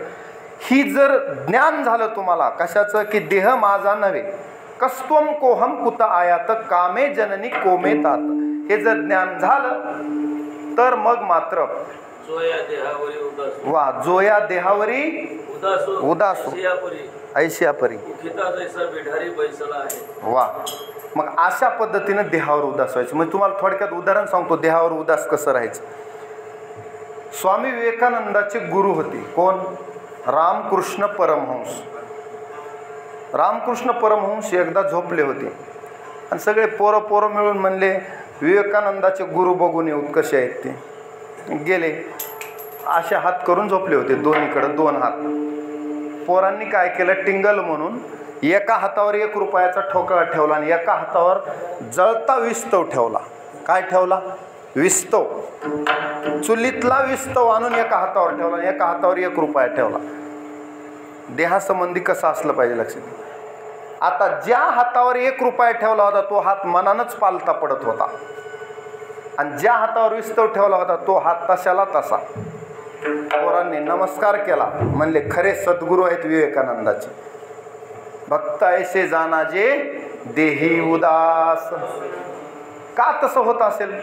ही जर ज्ञान झालं तुम्हाला कशाचं, की देह माझा नव्हे, कस्त्वम कोहम कुत आयात कामे जननी कोमे तात, हे जर ज्ञान झालं तर मग मात्र वा जोया देहावरी उदासो ऐशियापरी वा. मग अशा पद्धतीने देहावर उदास व्हायचं. म्हणजे तुम्हाला थोडक्यात उदाहरण सांगतो देहावर उदास कसं राहायचं. स्वामी विवेकानंदाचे गुरु होते कोण? रामकृष्ण परमहंस. रामकृष्ण परमहंस एकदा झोपले होते आणि सगळे पोरं मिळून म्हणले विवेकानंदाचे गुरु बघून येऊ कसे आहेत ते. गेले, असे हात करून झोपले होते, दोन्हीकडे 2 हात. पोरांनी काय केलं, टिंगल म्हणून एका हातावर 1 रुपयाचा ठोकळा ठेवला आणि एका हातावर जळता विस्तव ठेवला. काय ठेवला? विस्तव. चुलीतला विस्तव आणून एका हातावर ठेवला आणि एका हातावर 1 रुपया ठेवला. देहासंबंधी कसं असलं पाहिजे लक्षात. आता ज्या हातावर 1 रुपया ठेवला होता तो हात मनानच पालता पडत होता, आणि ज्या हातावर विस्तव ठेवला होता तो हात तशाला तसा. पोरांनी नमस्कार केला, म्हणले खरे सद्गुरू आहेत विवेकानंदाचे. भक्त ऐसे जानाजे देही उदास. का तसं होत असेल?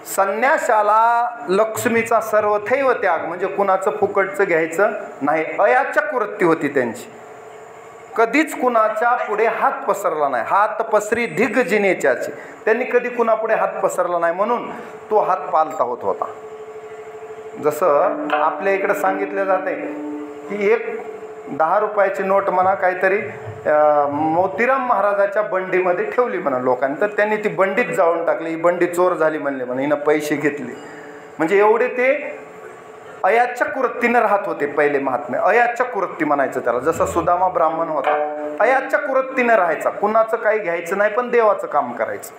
संन्यासाला लक्ष्मीचा सर्वथैव त्याग, म्हणजे कुणाचं फुकटचं घ्यायचं नाही. अयाचक वृत्ती होती त्यांची. कधीच कुणाच्या पुढे हात पसरला नाही. हात पसरी धिग जिनेच्याची. त्यांनी कधी कुणापुढे हात पसरला नाही, म्हणून तो हात पालता होत होता. जसं आपल्या इकडे सांगितलं जाते की 10 रुपयाची नोट म्हणा काहीतरी मोतीराम महाराजाच्या बंडीमध्ये ठेवली म्हणा लोकांनी, तर त्यांनी ती बंडीत जाळून टाकली. ही बंडी चोर झाली म्हणले, म्हणा हिनं पैसे घेतले. म्हणजे एवढे ते अयाचक वृत्तीने राहत होते पहिले महात्मे. अयाचक वृत्ती म्हणायचं त्याला. जसं सुदामा ब्राह्मण होता, अयाचक वृत्तीने राहायचा, कुणाचं काही घ्यायचं नाही पण देवाचं काम करायचं,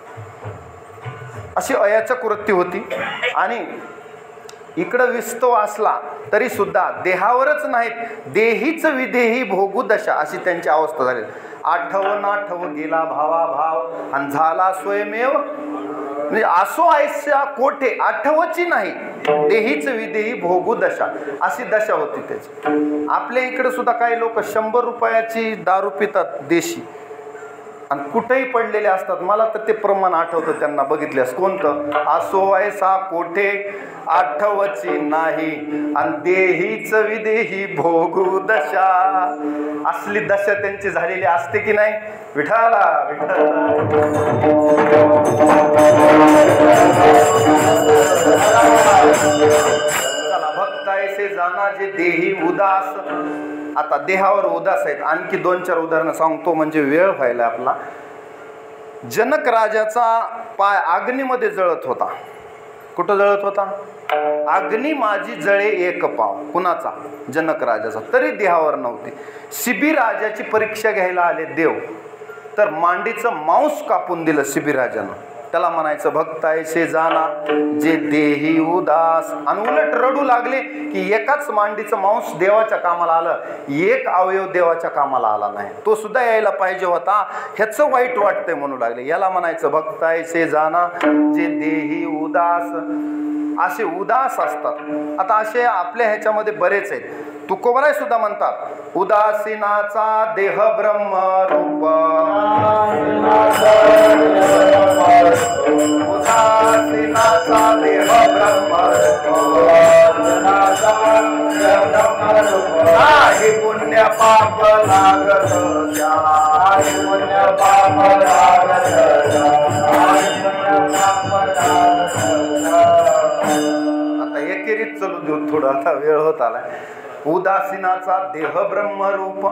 अशी अयाचक वृत्ती होती. आणि इकडं विस्तव असला तरी सुद्धा देहावरच नाहीत, देहीच विदेही भोगू दशा अशी त्यांची अवस्था झाली. आठव नाठव गेला भावा भाव आणि झाला स्वयमेव, म्हणजे असो ऐसा कोठे आठवची नाही, देहीच विदेही भोगू दशा अशी दशा होती त्याची. आपल्या इकडे सुद्धा काही लोक 100 रुपयाची दारू पितात देशी आणि कुठेही पडलेले असतात. मला तर ते प्रमाण आठवतं त्यांना बघितल्यास. कोणतं? असो ऐसा कोठे आठवची नाही आणि देहीच विदेही भोगू दशा. असली दशा त्यांची झालेली असते की नाही? विठाला चला भक्त ऐसे जाना जे देही उदास. आता देहावर उदास आहेत. आणखी 2-4 उदाहरणं सांगतो म्हणजे वेळ व्हायला आपला. जनक राजाचा पाय अग्नीमध्ये जळत होता. कुठं जळत होता? अग्नी माझी जळे एक पाव. कुणाचा? जनक राजाचा. तरी देहावर नव्हती. शिबी राजाची परीक्षा घ्यायला आले देव, तर मांडीचं मांस कापून दिलं शिबी राजानं. त्याला म्हणायचं भक्त ऐसे जाना जे देही उदास. आणि उलट रडू लागले की एकाच मांडीचं मांस देवाच्या कामाला आलं, एक अवयव देवाच्या कामाला आला नाही, तो सुद्धा यायला पाहिजे होता, ह्याचं वाईट वाटतंय म्हणू लागले. याला म्हणायचं भक्त ऐसे जाना जे देही उदास. असे उदास असतात. आता असे आपल्या ह्याच्यामध्ये बरेच आहेत. तुकोबराय सुद्धा म्हणतात उदासीनाचा देह ब्रह्म रूप. उदासीनाचा देह ब्रह्म नाही पुण्य पाप लागत त्या. पुण्य पाप लागत आता एकेरीत चलू देऊ थोडं, आता वेळ होत आलाय. उदासीनाचा देह ब्रह्मरूप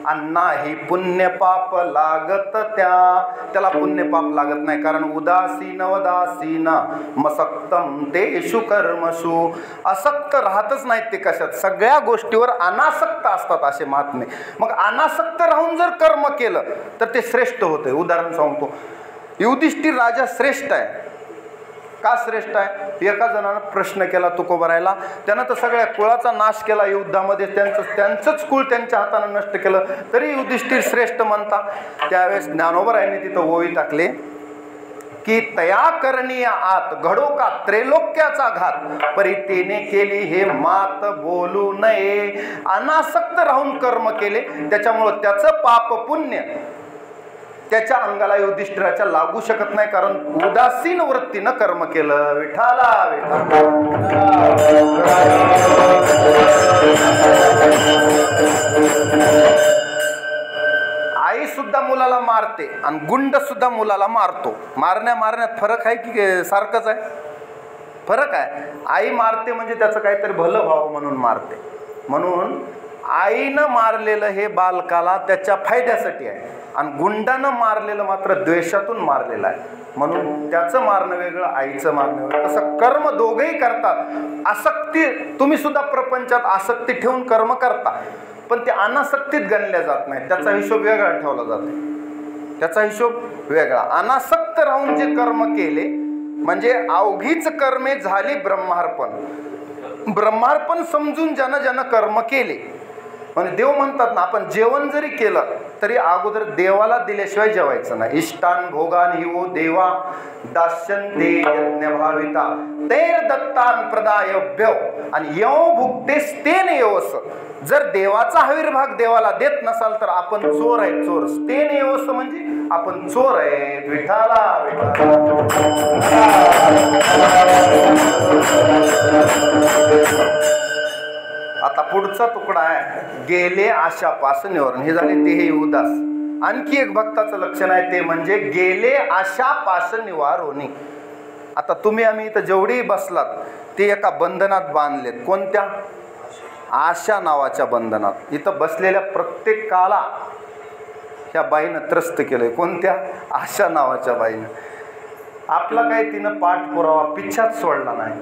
आणि नाही पुण्य पाप लागत त्या. त्याला पुण्य पाप लागत नाही, कारण उदासीन वदासीन मसक्तम तेषु कर्मसु. असक्त राहतच नाहीत ते कशात, सगळ्या गोष्टीवर अनासक्त असतात असे महात्मे. मग अनासक्त राहून जर कर्म केलं तर ते श्रेष्ठ होते. उदाहरण सांगतो. युधिष्ठिर राजा श्रेष्ठ आहे. का श्रेष्ठ आहे? एका जणानं प्रश्न केला तुकोबरायला. त्यानं तर सगळ्या कुळाचा नाश केला युद्धामध्ये, त्यांचंच कुळ त्यांच्या हातानं नष्ट केलं, तरी युधिष्ठिर श्रेष्ठ म्हणता. त्यावेळेस ज्ञानोबरायांनी तिथं ओवी टाकले की तया करणीय आत घडो का त्रैलोक्याचा घात, परितेने केली हे मात बोलू नये. अनासक्त राहून कर्म केले, त्याच्यामुळं त्याचं पाप पुण्य त्याच्या अंगाला युधिष्ठिराच्या लागू शकत नाही, कारण उदासीन वृत्तीनं कर्म केलं. विठाला आई सुद्धा मुलाला मारते आणि गुंड सुद्धा मुलाला मारतो. मारण्यात फरक आहे की सारखंच आहे? फरक आहे. आई मारते म्हणजे त्याचं काहीतरी भलं व्हावं म्हणून मारते. म्हणून आईनं मारलेलं हे बालकाला त्याच्या फायद्यासाठी आहे आणि गुंडानं मारलेलं मात्र द्वेषातून मारलेलं आहे, म्हणून त्याचं मारणं वेगळं, आईचं मारणं वेगळं. तसं कर्म दोघेही करतात. आसक्ती, तुम्ही सुद्धा प्रपंचात आसक्ती ठेवून कर्म करता, पण ते अनासक्तीत गणल्या जात नाही. त्याचा हिशोब वेगळा ठेवला जातो. त्याचा हिशोब वेगळा. अनासक्त राहून जे कर्म केले म्हणजे अवघीच कर्मे झाली ब्रह्मार्पण. ब्रह्मार्पण समजून ज्यानं कर्म केले. म्हणजे देव म्हणतात ना, आपण जेवण जरी केलं तरी अगोदर देवाला दिल्याशिवाय जेवायचं नाही. इष्टान भोगान हि वो देवा दास्यन्ते यज्ञ भाविता तैर दत्तान प्रदायभ्यो आणि यव भुक्तेस तेन येवस. जर देवाचा आविर्भाग देवाला देत नसाल तर आपण चोर आहे. चोर तेन येवस म्हणजे आपण चोर आहे. विठाला आता पुढचा तुकडा आहे गेले आशापासून निवारण. हे झाले देही उदास. आणखी एक भक्ताचं लक्षण आहे ते म्हणजे गेले आशापासून निवार होणे. आता तुम्ही आम्ही इथं जेवढी बसलात ते एका बंधनात बांधलेत. कोणत्या? आशा नावाच्या बंधनात. इथं बसलेल्या प्रत्येकाला ह्या बाईनं त्रस्त केलंय. कोणत्या? आशा नावाच्या बाईनं. आपला काही तिनं पाठपुरावा पिच्छाच सोडला नाही.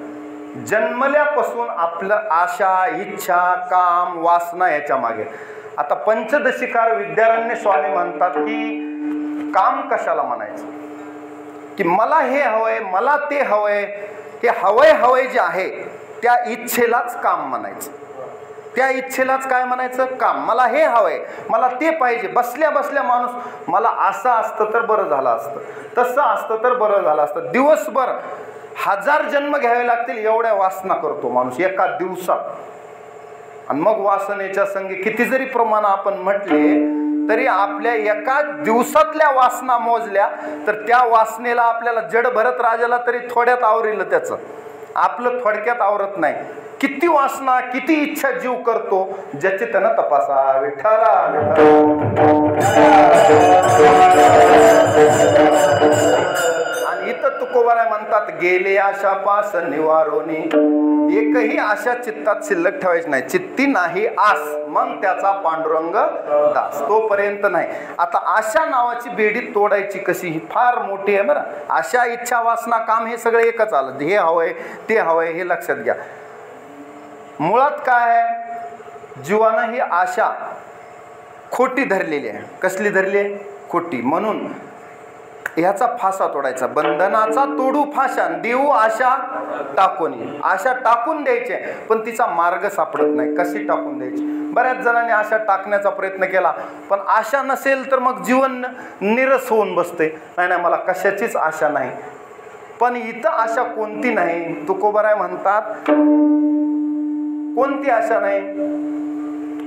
जन्मल्यापासून आपलं आशा, इच्छा, काम, वासना याच्या मागे. आता पंचदशिकार विद्यारण्य स्वामी म्हणतात की काम कशाला म्हणायचं, की मला हे हवंय, मला ते हवंय. हे हवंय जे आहे त्या इच्छेलाच काम म्हणायचं. त्या इच्छेलाच काय म्हणायचं? काम. मला हे हवंय, मला ते पाहिजे. बसल्या बसल्या माणूस मला असं असतं तर बरं झालं असतं, तसं असतं तर बरं झालं असतं. दिवसभर 1000 जन्म घ्यावे लागतील एवढ्या वासना करतो माणूस एका दिवसात. आणि मग वासनेच्या संगी किती जरी प्रमाण आपण म्हटले तरी आपल्या एका दिवसातल्या वासना मोजल्या तर त्या वासनेला आपल्याला जड भरत राजाला तरी थोड्यात आवरील त्याचं, आपलं थोडक्यात आवरत नाही. किती वासना, किती इच्छा जीव करतो, ज्याचे त्यानं तपासा. विठ्ठला आणि इथं तुकोबाराय म्हणतात, गेले आशा पास निवारोनी. एकही आशा चित्तात शिल्लक ठेवायची नाही. चित्ती नाही आस, मग त्याचा पांडुरंग दास. तोपर्यंत नाही. आता आशा नावाची बेडी तोडायची कशी, ही फार मोठी आहे बरं. आशा, इच्छा, वासना, काम हे सगळं एकच आलं. हे हवंय, ते हवंय, हे लक्षात घ्या. मुळात काय आहे, जीवानं ही आशा खोटी धरलेली आहे. कसली धरली आहे? खोटी. म्हणून ह्याचा फासा तोडायचा. बंधनाचा तोडू फाशा, देऊ आशा टाकून. आशा टाकून द्यायची पण तिचा मार्ग सापडत नाही. कशी टाकून द्यायची? बऱ्याच जणांनी आशा टाकण्याचा प्रयत्न केला, पण आशा नसेल तर मग जीवन निरस होऊन बसते. नाही, मला कशाचीच आशा नाही. पण इथं आशा कोणती नाही? तुकोबाराय म्हणतात, कोणती आशा नाही?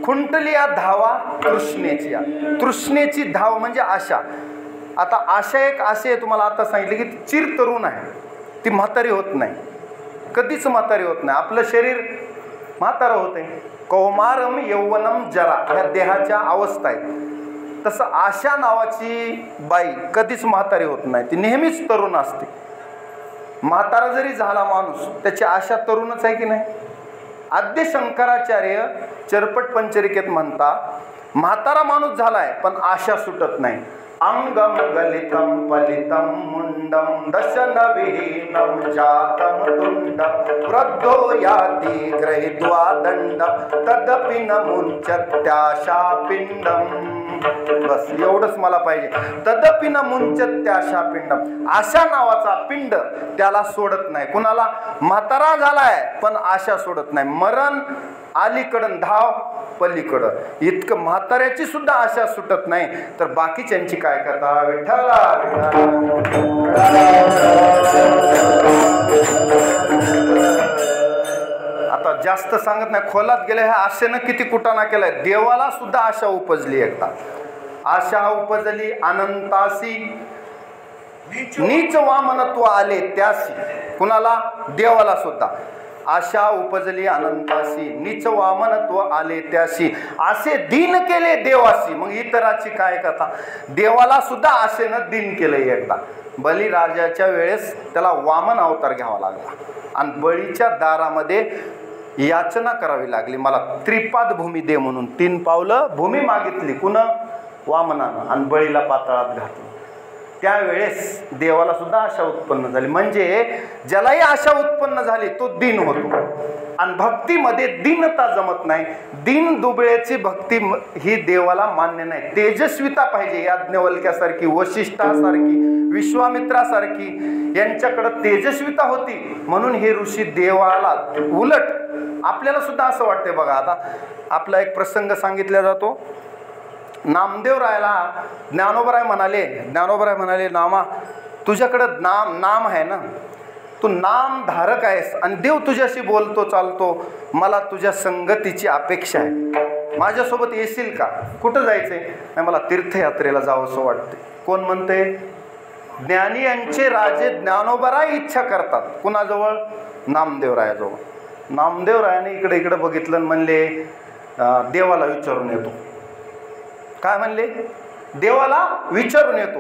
खुंटली या धावा तृष्णेची. तृष्णेची धाव म्हणजे आशा. आता आशा एक अशी आहे, तुम्हाला आता सांगितलं की चिर तरुण आहे, ती म्हातारी होत नाही, कधीच म्हातारी होत नाही. आपलं शरीर म्हातारं होते. कौमारम यौवनम जरा, ह्या देहाच्या अवस्था आहेत. तसं आशा नावाची बाई कधीच म्हातारी होत नाही, ती नेहमीच तरुण असते. म्हातारा जरी झाला माणूस, त्याची आशा तरुणच आहे की नाही? आद्य शंकराचार्य चरपट पंचरिकेत म्हणतात, म्हातारा माणूस झालाय पण आशा सुटत नाही. अंगम गलितम पलितम मुंडम दशन विहीनम जातम तुंडम वृद्धो याति ग्रहीत्वा दंडम तदपि न मुंचत्याशा पिंडम. बस एवढंच मला पाहिजे. तदपि न मुंचत्याशा पिंडम. आशा नावाचा पिंड त्याला सोडत नाही. कुणाला? म्हातारा झालाय पण आशा सोडत नाही. मरण अलीकडं, धाव पलीकडं. इतकं म्हाताऱ्याची सुद्धा आशा सुटत नाही, तर बाकीच्यांची काय कथा? विठ्ठला आता जास्त सांगत नाही, खोलात गेले. ह्या आशेनं किती कुटाणा केलाय. देवाला सुद्धा आशा उपजली. एकदा आशा उपजली अनंतासी, नीच वामनत्व आले त्यासी. कुणाला? देवाला सुद्धा आशा उपजली अनंतासी, नीच वामनत्व आले त्याशी. असे दीन केले देवासी. मग इतराची काय कथा? देवाला सुद्धा आशेनं दीन केलंय. एकदा बलिराजाच्या वेळेस त्याला वामन अवतार घ्यावा लागला आणि बळीच्या दारामध्ये याचना करावी लागली, मला त्रिपाद भूमी दे म्हणून. 3 पावलं भूमी मागितली. कुणा? वामनानं. आणि बळीला पाताळात घातलं. त्यावेळेस देवाला सुद्धा आशा उत्पन्न झाली. म्हणजे ज्यालाही आशा उत्पन्न झाली तो दीन होतो. आणि भक्तीमध्ये दीनता जमत नाही. दीन दुबळ्याची भक्ती ही देवाला मान्य नाही. तेजस्विता पाहिजे. याज्ञवल्क्यासारखी, वशिष्ठासारखी, विश्वामित्रासारखी यांच्याकडं तेजस्विता होती. म्हणून हे ऋषी देवाला, उलट आपल्याला सुद्धा असं वाटते. बघा आता आपला एक प्रसंग सांगितला जातो. नामदेवरायला ज्ञानोबराय म्हणाले, नामा तुझ्याकडं नाम आहे ना, तू नाम धारक आहेस आणि देव तुझ्याशी बोलतो चालतो, मला तुझ्या संगतीची अपेक्षा आहे, माझ्यासोबत येशील का? कुठं जायचंय? नाही, मला तीर्थयात्रेला जावं असं वाटते. कोण म्हणते? ज्ञानी यांचे राजे ज्ञानोबराय इच्छा करतात. कुणाजवळ? नामदेवरायाजवळ. नामदेवरायाने इकडे बघितलं आणि म्हणले, देवाला विचारून येतो. काय म्हणले? देवाला विचारून येतो.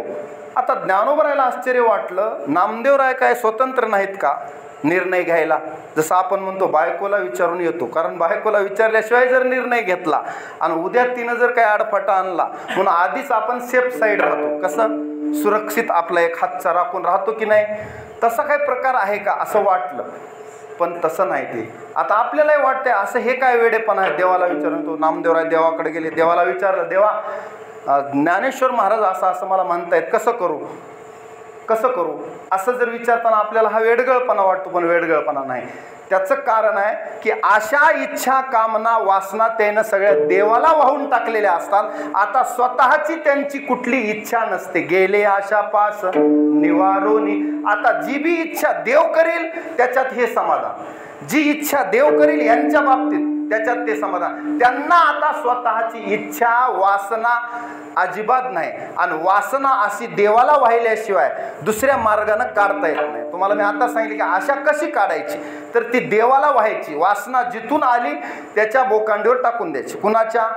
आता ज्ञानोबरायला आश्चर्य वाटलं, नामदेवराय काय स्वतंत्र नाहीत का निर्णय घ्यायला? जसं आपण म्हणतो बायकोला विचारून येतो, कारण बायकोला विचारल्याशिवाय जर निर्णय घेतला आणि उद्या तिनं जर काय आडफाटा आणला म्हणून आधीच आपण सेफ साईड राहतो. कसं? सुरक्षित आपला एक हातचा राखून राहतो की नाही? तसा काही प्रकार आहे का असं वाटलं, पण तसं नाही ते. आता आपल्यालाही वाटतंय असं हे काय वेडेपण आहे, देवाला विचारून. तो नामदेवराय देवाकडे गेले, देवाला विचारलं, देवा ज्ञानेश्वर महाराज असं मला म्हणतायत, कसं करू? असं जर विचारताना आपल्याला हा वेडगळपणा वाटतो, पण वेडगळपणा नाही. त्याचं कारण आहे की अशा इच्छा कामना वासना त्यानं सगळ्या देवाला वाहून टाकलेल्या असतात. आता स्वतःची त्यांची कुठली इच्छा नसते. गेले आशा पास निवारोनी. आता जी बी इच्छा देव करेल त्याच्यात हे समाधान, जी इच्छा देव करेल यांच्या बाबतीत त्याच्यात ते समाधान. त्यांना आता स्वतःची इच्छा वासना अजिबात नाही. आणि वासना अशी देवाला वाहिल्याशिवाय दुसऱ्या मार्गाने काढता येत नाही. तुम्हाला मी आता सांगितले की आशा कशी काढायची, तर ती देवाला व्हायची. वासना जिथून आली त्याच्या बोकांडीवर टाकून द्यायची. कुणाच्या?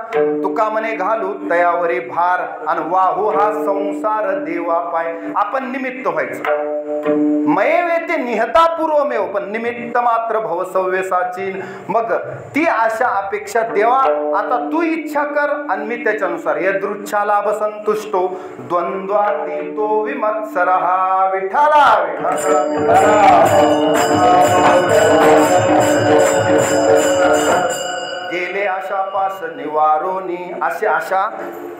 तुका म्हणे घालू तयावरी भार आणि वाहू हा संसार देवा पाय. आपण निमित्त व्हायचं. मयेवे ते निहता पूर्वमेव, पण निमित्त मात्र भवसव्यसाची. मग ती आशा अपेक्षा देवा आता तू इच्छा कर आणि मी त्याच्यानुसार. यदृच्छा लाभ संतुष्टो द्वंद्वातीतो विमत्सरहा. विठाला गेले आशा पास निवारोनी. अशी आशा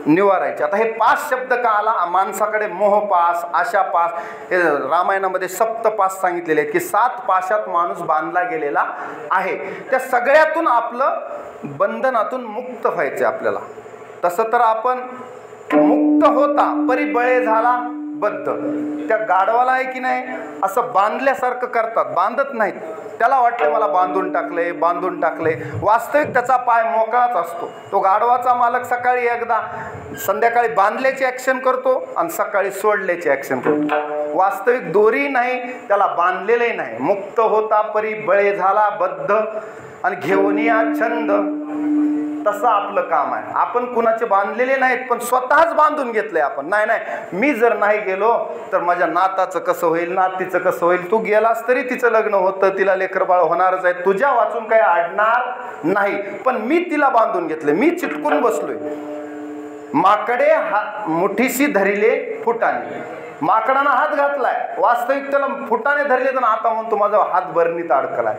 निवारायची. आता हे पाच शब्द का आला? माणसाकडे मोहपास, आशापास. हे रामायणामध्ये सप्तपास सांगितलेले आहेत की 7 पाशात माणूस बांधला गेलेला आहे. त्या सगळ्यातून आपलं बंधनातून मुक्त व्हायचं आपल्याला. तसं तर आपण मुक्त होता परी बळे झाला बद्ध. त्या गाढवाला आहे की नाही असं बांधल्यासारखं करतात, बांधत नाहीत. त्याला वाटतं मला बांधून टाकले, बांधून टाकले. वास्तविक त्याचा पाय मोकळाच असतो. तो गाढवाचा मालक सकाळी एकदा, संध्याकाळी बांधल्याची ॲक्शन करतो आणि सकाळी सोडल्याची ॲक्शन करतो. वास्तविक दोरी नाही, त्याला बांधलेले नाही. मुक्त होता परी बळे झाला बद्ध आणि घेऊन या छंद. तसं आपलं काम आहे. आपण कुणाचे बांधलेले नाहीत, पण स्वतःच बांधून घेतलंय आपण. नाही नाही, मी जर नाही गेलो तर माझ्या नाताचं कसं होईल, नातीचं कसं होईल. तू गेलास तरी तिचं लग्न होतं, तिला लेकरबाळ होणारच आहे, तुझ्या वाचून काही अडणार नाही. पण मी तिला बांधून घेतले, मी चिटकून बसलोय. माकडे मुठीशी धरिले फुटाने. माकडानं हात घातलाय, वास्तविक त्याला फुटाने धरले तर आता म्हणतो माझा हात बरणीत अडकलाय.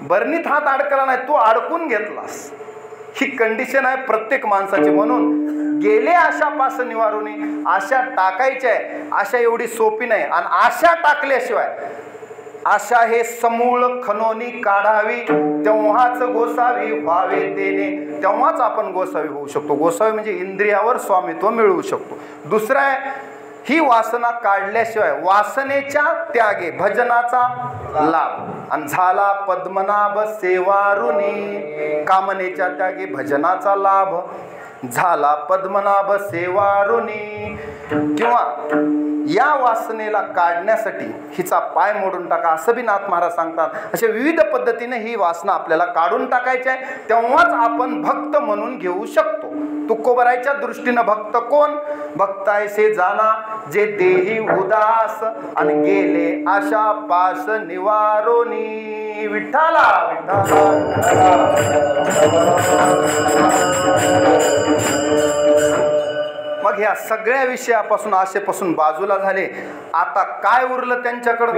बरणीत हात अडकला नाही, तू अडकून घेतलास. ही कंडिशन आहे प्रत्येक माणसाची. म्हणून गेले आशापास निवारुनी. आशा टाकायच्या आहे. आशा एवढी सोपी नाही. आणि आशा टाकल्याशिवाय, आशा हे समूळ खनोनी काढावी तेव्हाच गोसावी व्हावे तेने. तेव्हाच आपण गोसावी होऊ शकतो. गोसावी म्हणजे इंद्रियावर स्वामित्व मिळवू शकतो. दुसरं आहे, ही वासना काढल्याशिवाय वासनेच्या त्यागे भजनाचा लाभ. आणि झाला पद्मनाभ सेवारुनी. कामनेच्या त्यागे भजनाचा लाभ झाला पद्मनाभ सेवारुनी. किंवा या वासनेला काढण्यासाठी हिचा पाय मोडून टाका असं बी नाथ महाराज सांगतात. अशा विविध पद्धतीने ही वासना आपल्याला काढून टाकायची आहे. तेव्हाच आपण भक्त म्हणून घेऊ शकतो. तुकोबरायच्या दृष्टीनं भक्त कोण? भक्त ऐसे जाना जे देही उदास आणि गेले आशा पास निवारोनी. विठ्ठला मग ह्या सगळ्या विषयापासून, आशेपासून बाजूला झाले. आता काय उरलं त्यांच्याकडं?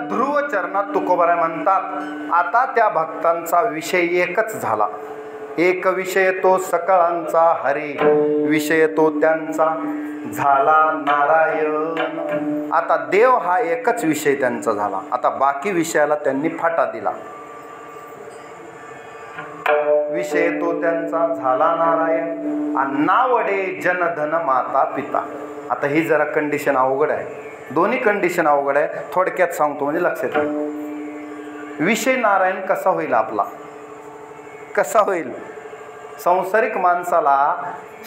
ध्रुव चरणात तुकोबाराय म्हणतात, आता त्या भक्तांचा विषय एकच झाला. एक विषय तो सकळांचा हरी, विषय तो त्यांचा झाला नारायण. आता देव हा एकच विषय त्यांचा झाला. आता बाकी विषयाला त्यांनी फाटा दिला. विषय तो त्यांचा झाला नारायण. आणि नावडे जनधन माता पिता. आता ही जरा कंडिशन अवघड आहे. दोन्ही कंडिशन अवघड आहे. थोडक्यात सांगतो म्हणजे लक्षात येईल. विषय नारायण कसा होईल आपला? कसा होईल? संसारिक माणसाला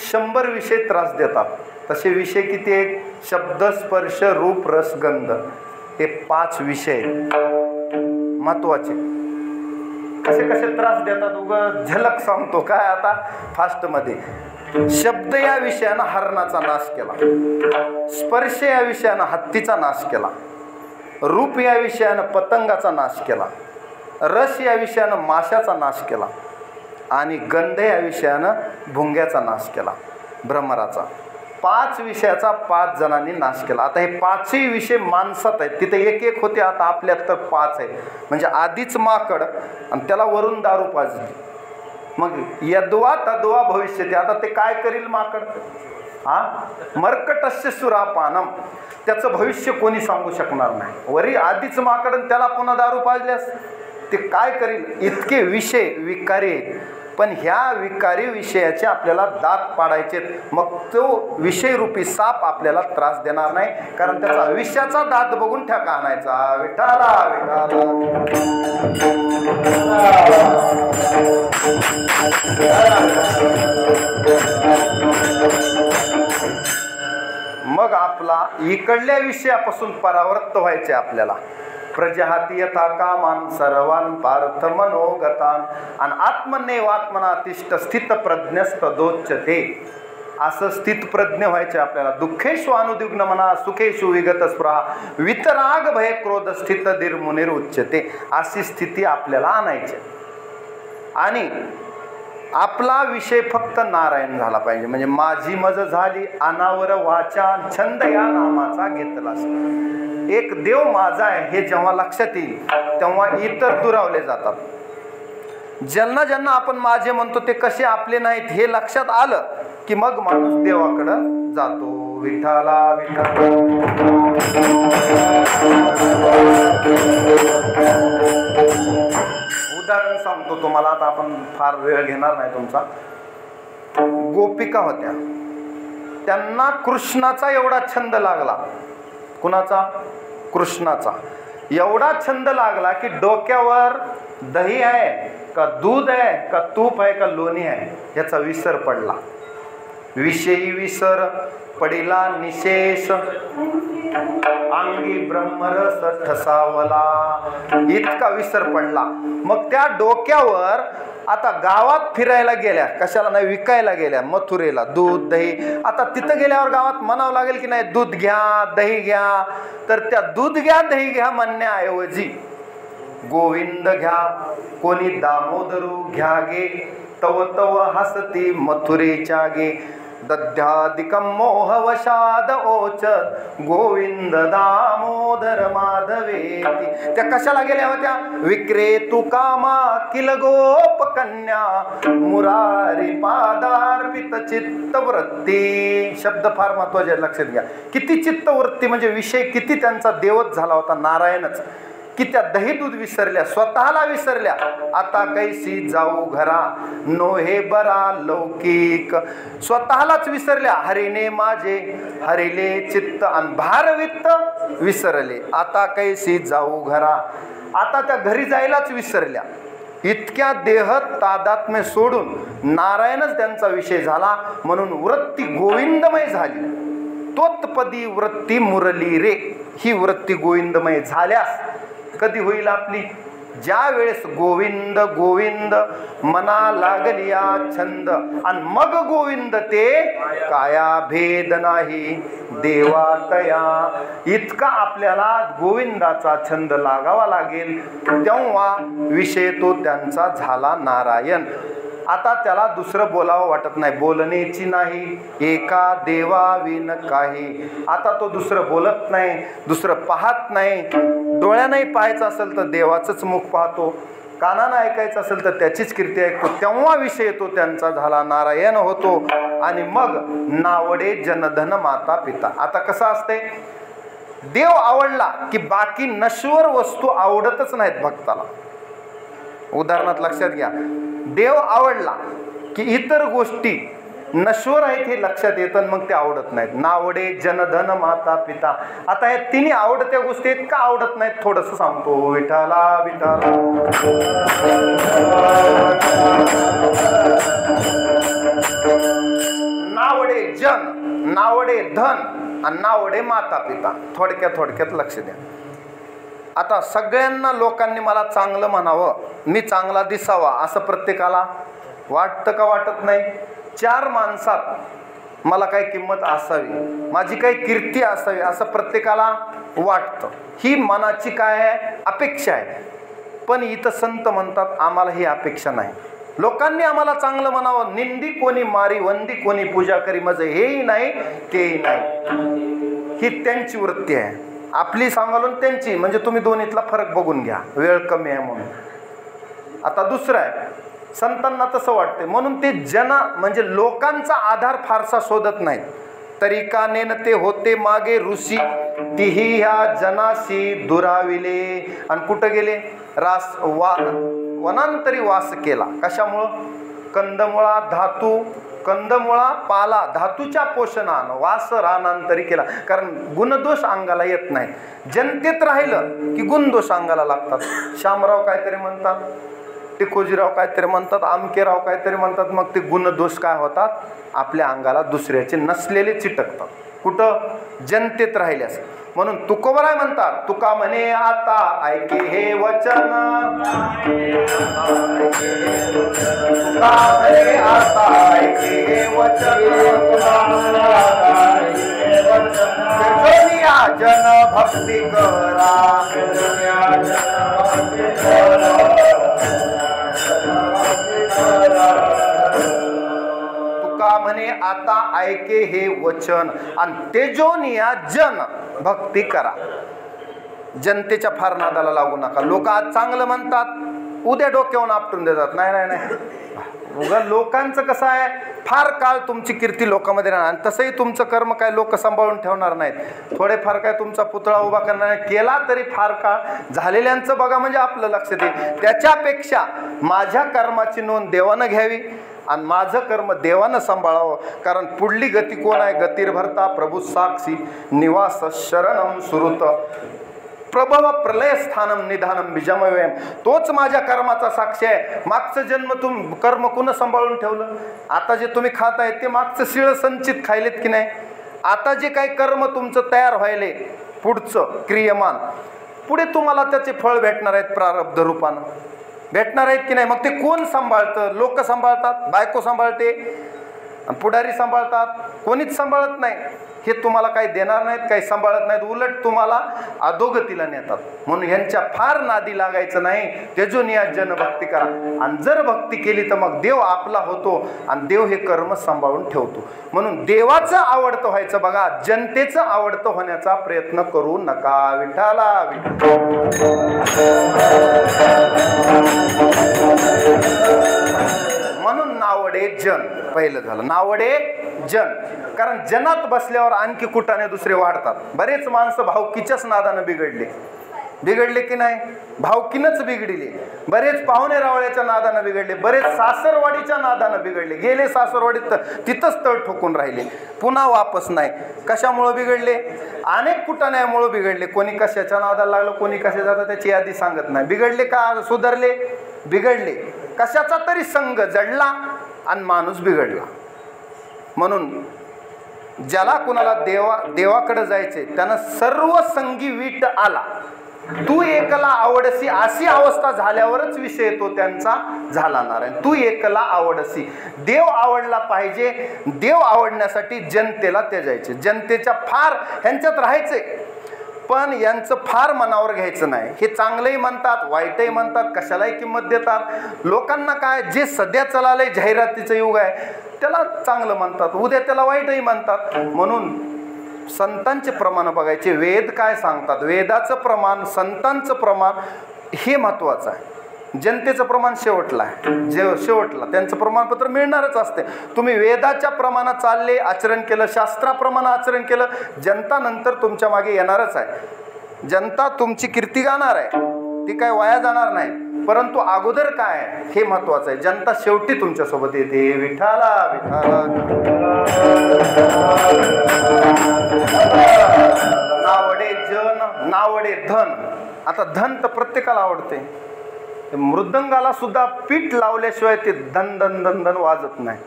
100 विषय त्रास देतात. तसे विषय किती आहेत? शब्द, स्पर्श, रूप, रस, गंध. हे 5 विषय महत्वाचे. कसे कसे त्रास देतात उगा झलक सांगतो काय आता फास्ट मध्ये. शब्द या विषयानं हरणाचा नाश केला. स्पर्श या विषयानं हत्तीचा नाश केला. रूप या विषयानं पतंगाचा नाश केला. रस या विषयानं माशाचा नाश केला. आणि गंध या विषयानं भुंग्याचा नाश केला, भ्रमराचा. 5 विषयाचा 5 जणांनी नाश केला. आता हे 5ही विषय माणसात आहेत. तिथे एक एक होते, आता आपल्यात तर 5 आहे. म्हणजे आधीच माकड आणि त्याला वरून दारू पाजली. मग यद्वा तद्वा भविष्यती. आता ते काय करील माकड? मर्कटस्य सुरापानम. त्याचं भविष्य कोणी सांगू शकणार नाही. वरी आधीच माकड आणि त्याला पुन्हा दारू पाजल्यास ते काय करील? इतके विषय विकारी आहेत. पण ह्या विकारी विषयाचे आपल्याला दात पाडायचे. मग तो विषयरूपी साप आपल्याला त्रास देणार नाही, कारण त्याचा विषयाचा दात बघून ठेका आणायचा. विठाला विठाला. मग आपला इकडल्या विषयापासून परावृत्त व्हायचे आपल्याला. प्रजहाती यथा कामान सर्वान पार्थ मनोगतान. आणि आत्मनेवात्मना तिष्ठ स्थित प्रज्ञस्त दोच्यते. असं स्थित प्रज्ञ व्हायचे आपल्याला. दुःखेषु अनुद्विग्न मना सुखेषु विगत स्पृहा वितराग भय क्रोध स्थित धीर मुनीर उच्यते. अशी स्थिती आपल्याला आणायची. आणि आपला विषय फक्त नारायण झाला पाहिजे. म्हणजे माझी मज झाली अनावर वाचा छंद या नामाचा घेतला. एक देव माझा आहे हे जेव्हा लक्षात येईल तेव्हा इतर दुरावले जातात. ज्यांना ज्यांना आपण माझे म्हणतो ते कसे आपले नाहीत हे लक्षात आलं की मग माणूस देवाकडं जातो. विठाला विठाला. उदाहरण सांगतो तुम्हाला. आता आपण फार वेळ घेणार नाही तुमचा. गोपिका होत्या, त्यांना कृष्णाचा एवढा छंद लागला. कुणाचा? कृष्णाचा. एवढा छंद लागला की डोक्यावर दही आहे का दूध आहे का तूप आहे का लोणी आहे याचा विसर पडला. विषयी विसर पडिला निशेष अंगी ब्रह्मरस ठसावला. इतका विसर पडला. मग त्या डोक्यावर आता गावात फिरायला गेल्या, कशाला नाही, विकायला गेल्या मथुरेला दूध दही. आता तिथं गेल्यावर गावात म्हणावं लागेल की नाही दूध घ्या दही घ्या. तर त्या दूध घ्या दही घ्या म्हणण्याऐवजी गोविंद घ्या, कोणी दामोदरू घ्या गे, तव तव हसती मथुरेच्या गे. दध्यादिकं मोहवशाद ओचत गोविंद दामोदर माधवेती. त्या कशाला गेल्या होत्या? विक्रेतू कामा किल गोप कन्या मुरारी पादार्पित चित्तवृत्ती. शब्द फार महत्वाचे लक्षात घ्या. किती चित्तवृत्ती म्हणजे विषय किती त्यांचा देवच झाला होता नारायणच. की त्या दही दूध विसरल्या, स्वतःला विसरल्या. आता कैसी जाऊ घरा नोहे बरा लौकिक. स्वतःलाच विसरल्या. हरिने माझे हरिले चित्त आणि भारवित्त विसरले. आता कैसी जाऊ घरा. आता त्या घरी जायलाच विसरल्या. इतक्या देह तादात्म्य सोडून नारायणच त्यांचा विषय झाला. म्हणून वृत्ती गोविंदमय झाली. तोत्पदी वृत्ती मुरली रे. ही वृत्ती गोविंदमय झाल्यास कधी होईल आपली? ज्या वेळेस गोविंद गोविंद मना लागलिया छंद. आणि मग गोविंद ते काया भेद नाही देवातया. इतका आपल्याला गोविंदाचा छंद लागावा लागेल तेव्हा विषय तो त्यांचा झाला नारायण. आता त्याला दुसरं बोलावं वाटत नाही, बोलण्याची नाही एका देवाविन काही. आता तो दुसरं बोलत नाही, दुसरं पाहत नाही. डोळ्यानंही पाहायचं असेल तर देवाचंच मुख पाहतो, कानानं ऐकायचं असेल तर त्याचीच कीर्ती ऐकतो. तेव्हा विषय येतो त्यांचा झाला नारायण होतो. आणि मग नावडे जनधन माता पिता. आता कसं असते, देव आवडला की बाकी नश्वर वस्तू आवडतच नाहीत भक्ताला. उदाहरणार्थ लक्षात घ्या, देव आवडला की इतर गोष्टी नश्वर आहेत हे लक्षात येतं, मग ते आवडत नाहीत. नावडे जनधन माता पिता. आता हे तिन्ही आवडत्या गोष्टी आहेत का आवडत नाहीत थोडंसं सांगतो. विठाला विठाला नावडे जन, नावडे धन आणि नावडे माता पिता. थोडक्यात लक्ष द्या. आता सगळ्यांना लोकांनी मला चांगलं म्हणावं, मी चांगला दिसावा असं प्रत्येकाला वाटतं का वाटत नाही? 4 माणसात मला काही किंमत असावी, माझी काही कीर्ती असावी असं प्रत्येकाला वाटतं. ही मनाची काय आहे? अपेक्षा आहे. पण इथं संत म्हणतात आम्हाला ही अपेक्षा नाही. लोकांनी आम्हाला चांगलं म्हणावं, निंदी कोणी मारी वंदी कोणी पूजा करी, माझं हेही नाही तेही नाही, ही त्यांची वृत्ती आहे. आपली सांगालून त्यांची, म्हणजे तुम्ही दोन्हीतला फरक बघून घ्या, वेळ कमी आहे म्हणून. आता दुसरं आहे, संतांना तसं वाटते म्हणून ते जन म्हणजे लोकांचा आधार फारसा शोधत नाहीत. तरीका नेन ते होते मागे ऋषी, तीही ह्या जनाशी दुराविले. आणि कुठं गेले? वनांतरी वास केला. कशामुळं? कंदमुळा धातू, कंदमुळा पाला धातूच्या पोषणानं वास रानांतरी केला. कारण गुणदोष अंगाला येत नाही. जनतेत राहिलं की गुणदोष अंगाला लागतात. शामराव काहीतरी म्हणतात, टिकोजीराव काहीतरी म्हणतात, आमकेराव काहीतरी म्हणतात. मग ते गुणदोष काय होतात? आपल्या अंगाला दुसऱ्याचे नसलेले चिटकतात. कुठं? जनतेत राहिल्यास. म्हणून तुकोबराय म्हणतात, तुका म्हणे आता ऐके हे वचन, तुका म्हणे आता ऐके हे वचन, जन भक्ती करा, तुका म्हणे आता ऐके हे वचन आणि तेजोनिया जन भक्ती करा. जनतेच्या फार नादाला लागू नका. लोक आज चांगलं म्हणतात, उद्या डोक्यावरून आपटून देतात. नाही, उगा लोकांचं कसं आहे, फार काळ तुमची कीर्ती लोकांमध्ये राहणार. आणि तसंही तुमचं कर्म काय लोक सांभाळून ठेवणार नाहीत. थोडेफार काय तुमचा पुतळा उभा करणार केला तरी फार काळ झालेल्यांचं बघा म्हणजे आपलं लक्ष दे. त्याच्यापेक्षा माझ्या कर्माची नोंद देवानं घ्यावी आणि माझं कर्म देवानं सांभाळावं. कारण पुढली गती कोण आहे? गतिर्भरता प्रभू साक्षी निवास शरणम सुरुत प्रभव प्रलय स्थानम निधानम बीजमयम. तोच माझ्या कर्माचा साक्षी आहे. मागचं जन्म कर्म कुणं सांभाळून ठेवलं? आता जे तुम्ही खात आहे ते मागचं शिळ संचित खायलेत की नाही? आता जे काही कर्म तुमचं तयार व्हायले पुढचं क्रियमान, पुढे तुम्हाला त्याचे फळ भेटणार आहेत, प्रारब्ध रूपानं भेटणार आहेत की नाही? मग ते कोण सांभाळतं? लोक सांभाळतात, बायको सांभाळते, पुढारी सांभाळतात, कोणीच सांभाळत नाही. हे तुम्हाला काही देणार नाहीत, काही सांभाळत नाहीत, उलट तुम्हाला अधोगतीला नेतात. म्हणून ह्यांच्या फार नादी लागायचं नाही. तेजोनिया जन भक्ती करा. आणि जर भक्ती केली तर मग देव आपला होतो आणि देव हे कर्म सांभाळून ठेवतो. म्हणून देवाचं आवडतं व्हायचं बघा, जनतेचं आवडतं होण्याचा प्रयत्न करू नका. विठाला म्हणून नावडे जन पहिलं झालं. नावडे जन, कारण जनात बसल्यावर आणखी कुटाने दुसरे वाढतात. बरेच माणसं भावकीच्याच नादानं बिघडले की नाही? भावकीनच बिघडले. बरेच पाहुणे रावळ्याच्या नादानं बिघडले, बरेच सासरवाडीच्या नादानं बिघडले. गेले सासरवाडीत तिथंच तळ ठोकून राहिले, पुन्हा वापस नाही. कशामुळं बिघडले? अनेक कुटाण्यामुळं बिघडले. कोणी कशाच्या नादाला लागलं, कोणी कशाचा, त्याची यादी सांगत नाही. बिघडले का सुधारले? बिघडले. कशाचा तरी संघ जडला आणि माणूस बिघडला. म्हणून ज्याला कुणाला देवाकडे जायचे त्यानं सर्व संगी वीट आला, तू एकला आवडसी, अशी अवस्था झाल्यावरच विषय येतो त्यांचा झाला नारायण. तू एकला आवडसी. देव आवडला पाहिजे. देव आवडण्यासाठी जनतेला त्याजायचे, जनतेच्या फार ह्यांच्यात राहायचे. पण यांचं फार मनावर घ्यायचं नाही. हे चांगलंही म्हणतात, वाईटही म्हणतात, कशालाही किंमत देतात. लोकांना काय, जे सध्या चाललंय जाहिरातीचं युग आहे त्याला चांगलं म्हणतात, उद्या त्याला वाईटही म्हणतात. म्हणून संतांचे प्रमाण बघायचे. वेद काय सांगतात, वेदाचं प्रमाण, संतांचं प्रमाण हे महत्त्वाचं आहे. जनतेचं प्रमाण शेवटला आहे, शेवटला त्यांचं प्रमाणपत्र मिळणारच असते. तुम्ही वेदाच्या प्रमाणात चालले, आचरण केलं, शास्त्राप्रमाणे आचरण केलं, जनता नंतर तुमच्या मागे येणारच आहे. जनता तुमची कीर्ती गाणार आहे, ती काय वाया जाणार नाही. परंतु अगोदर काय आहे हे महत्वाचं आहे. जनता शेवटी तुमच्यासोबत येते. विठाला विठाला. नावडे जन, नावडे धन. आता धन तर प्रत्येकाला आवडते. मृदंगाला सुद्धा पीठ लावल्याशिवाय ते धन धन धन धन वाजत नाही.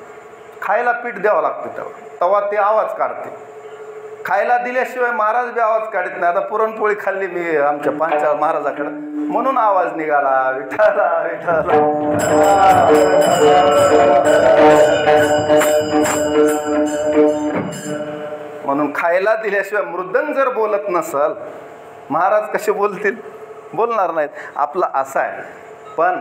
खायला पीठ द्यावं लागतं तेव्हा ते आवाज काढते. खायला दिल्याशिवाय महाराज बी आवाज काढत नाही. आता पुरणपोळी खाल्ली मी आमच्या पांचाळ महाराजाकडे, म्हणून आवाज निघाला. विठाला विठाला. म्हणून खायला दिल्याशिवाय मृदंग जर बोलत नसल, महाराज कसे बोलतील? बोलणार नाहीत. आपलं असं आहे. पण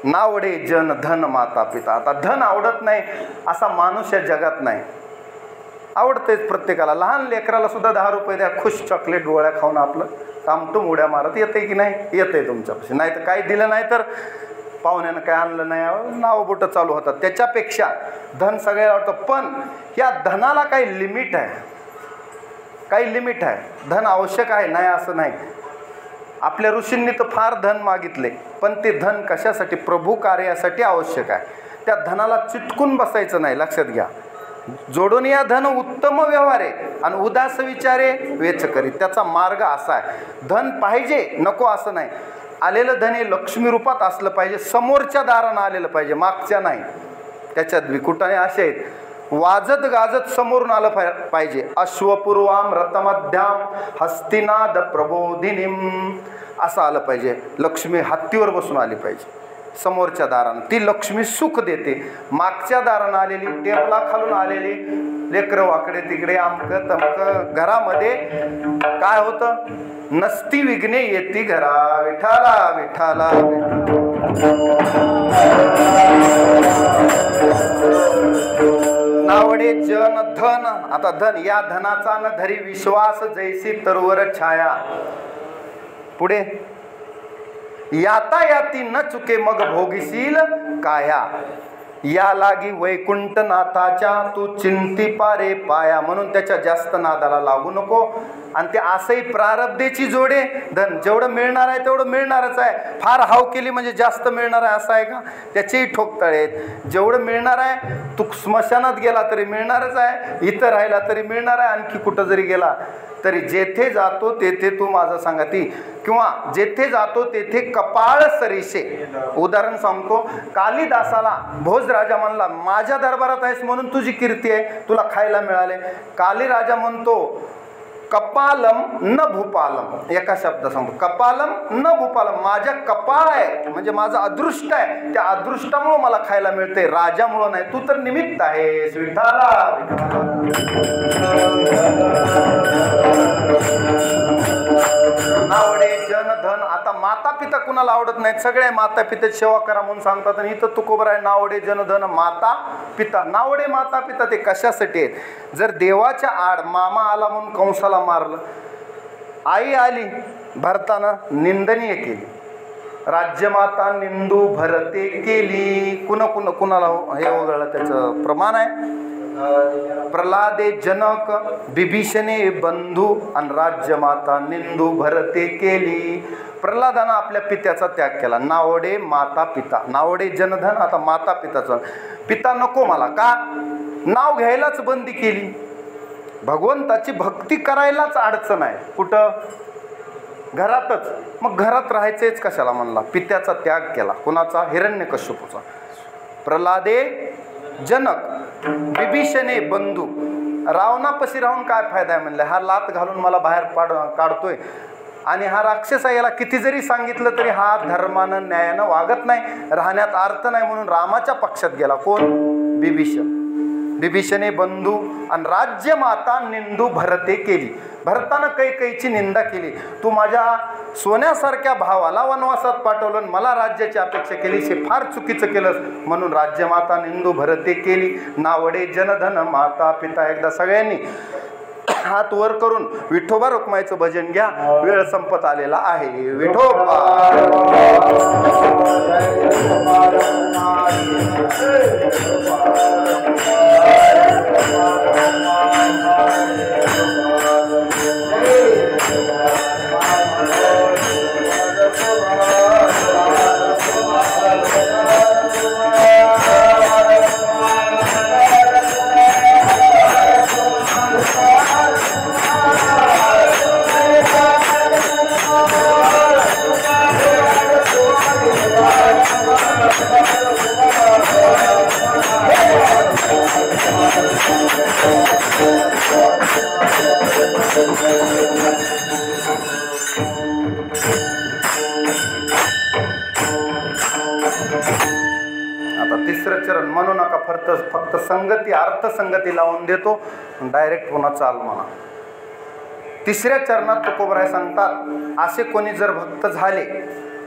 नावडे जन धन माता पिता. आता धन आवडत नाही असा माणूस या जगात नाही. आवडतेच प्रत्येकाला. लहान लेकराला सुद्धा 10 रुपये द्या, खुश चॉकलेट गोळ्या खाऊन आपलं कामटूम उड्या मारत येते की नाही? येते तुमच्यापाशी. नाही तर काही दिलं नाही तर पाहुण्यानं काय आणलं नाही, नाव बोटं चालू होतात. त्याच्यापेक्षा धन सगळ्याला आवडतं. पण या धनाला काही लिमिट आहे, काही लिमिट आहे. धन आवश्यक आहे, नाही असं नाही. आपल्या ऋषींनी तर फार धन मागितले, पण ते धन कशासाठी? प्रभू कार्यासाठी आवश्यक आहे. त्या धनाला चिटकून बसायचं नाही, लक्षात घ्या. जोडून या धन उत्तम व्यवहार आहे आणि उदास विचारे वेच करी. त्याचा मार्ग असा आहे. धन पाहिजे नको असं नाही. आलेलं धन हे लक्ष्मी रूपात असलं पाहिजे, समोरच्या दारानं आलेलं पाहिजे, मागच्या नाही. त्याच्यात विकुटाने असे आहेत, वाजत गाजत समोरून आलं पाहिजे. अश्वपूर्वाम रथमध्याम हस्तिनाद प्रबोधिनीम असं आलं पाहिजे. लक्ष्मी हत्तीवर बसून आली पाहिजे समोरच्या दारानं. ती लक्ष्मी सुख देते. मागच्या दारानं आलेली, टेबला खालून आलेली, लेकरं वाकडे तिकडे आमकं तमकं, घरामध्ये काय होतं? नसती विघ्ने येती घरा. विठाला विठाला. नावडे जन धन. आता धन, या धनाचा न धरी विश्वास जैसी तरवर छाया. पुढे याता याती न चुके मग भोगीशील काया. या लागी वैकुंठ नाथाच्या तू चिंती पारे पाया. म्हणून त्याच्या जास्त नादाला लागू नको. आणि ते असंही प्रारब्धेची जोडे. धन जेवढं मिळणार आहे तेवढं मिळणारच आहे. फार हाव केली म्हणजे जास्त मिळणार आहे असं आहे का? त्याचेही ठोकताळे आहेत. जेवढं मिळणार आहे, तू स्मशानात गेला तरी मिळणारच आहे, इथं राहिला तरी मिळणार आहे, आणखी कुठं जरी गेला तरी. जेथे जातो तेथे तू माझं सांगती, किंवा जेथे जातो तेथे कपाळ सरीशे. उदाहरण सांगतो, कालिदासाला भोजराजा म्हणला, माझ्या दरबारात आहेस म्हणून तुझी कीर्ती आहे, तुला खायला मिळाले. कालिराजा म्हणतो कपालम न भूपालम. एका शब्द सांगतो, कपालम न भूपालम. माझ्या कपाळ आहे म्हणजे माझं अदृष्ट आहे, त्या अदृष्टामुळं मला खायला मिळते, राजामुळं नाही. तू तर निमित्त आहेस. विठाला. नावडे जन धन. आता माता पिता कुणाला आवडत नाहीत? सगळे माता पिता सेवा करा म्हणून सांगतात. आणि इथं तुकोबर आहे, नावडे जन धन माता पिता. नावडे माता पिता ते कशासाठी आहेत? जर देवाच्या आड मामा आला म्हणून कंसाला मारलं, आई आली भरताना निंदनीय केली, राज्यमाता निंदू भरते केली. कुणाला हे वगळलं? त्याचं प्रमाण आहे. प्रल्हादे जनक बिभीषणे बंधू आणि राज्यमाता निंदू भरते केली. प्रल्हादानं आपल्या पित्याचा त्याग केला. नावडे माता पिता. नावडे जनधन. आता माता पिताचं. पिता नको मला, का? नाव घ्यायलाच बंदी केली. भगवंताची भक्ती करायलाच अडचण आहे. कुठं? घरातच. मग घरात राहायचंच कशाला म्हणला? पित्याचा त्याग केला. कुणाचा? हिरण्यकश्यपूचा. प्रल्हादे जनक बिभीषणे बंधू. रावणापाशी राहून काय फायदा आहे म्हणलं? हा लात घालून मला बाहेर काढतोय आणि हा राक्षस आहे, याला किती जरी सांगितलं तरी हा धर्मानं न्यायानं वागत नाही, राहण्यात अर्थ नाही, म्हणून रामाच्या पक्षात गेला. कोण? बिभीषण. विभीषणे बंधू आणि राज्य माता निंदू भरते केली. भरतानं कैकेयीची निंदा केली. तू माझ्या सोन्यासारख्या भावाला वनवासात पाठवलं, मला राज्याची अपेक्षा केली, हे फार चुकीचं केलंस. म्हणून राज्यमाता निंदू भरते केली. नावडे जनधन माता पिता. एकदा सगळ्यांनी हात वर करून विठोबा रुक्माईचं भजन घ्या. वेळ संपत आलेला आहे. विठोबा आता तिसरं चरण म्हणू नका, फक्त संगती अर्थसंगती लावून देतो, डायरेक्ट पुन्हा चाल म्हणा. तिसऱ्या चरणात तुकोबराय सांगतात, असे कोणी जर भक्त झाले,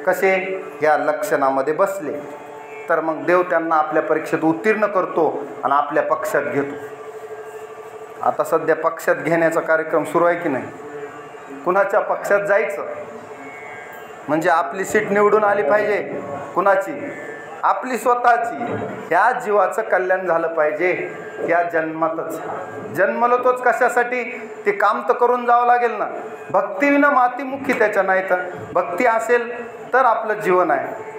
कसे या लक्षणामध्ये बसले, तर मग देव त्यांना आपल्या परीक्षेत उत्तीर्ण करतो आणि आपल्या पक्षात घेतो. आता सध्या पक्षात घेण्याचा कार्यक्रम सुरू आहे की नाही? कुणाच्या पक्षात जायचं म्हणजे आपली सीट निवडून आली पाहिजे. कुणाची? आपली स्वतःची. ह्या जीवाचं कल्याण झालं पाहिजे. या जन्मातच जन्मलो तोच कशासाठी? ते काम तर करून जावं लागेल ना. भक्तीविना मातीमुखी त्याच्या नाही. तर भक्ती असेल तर आपलं जीवन आहे.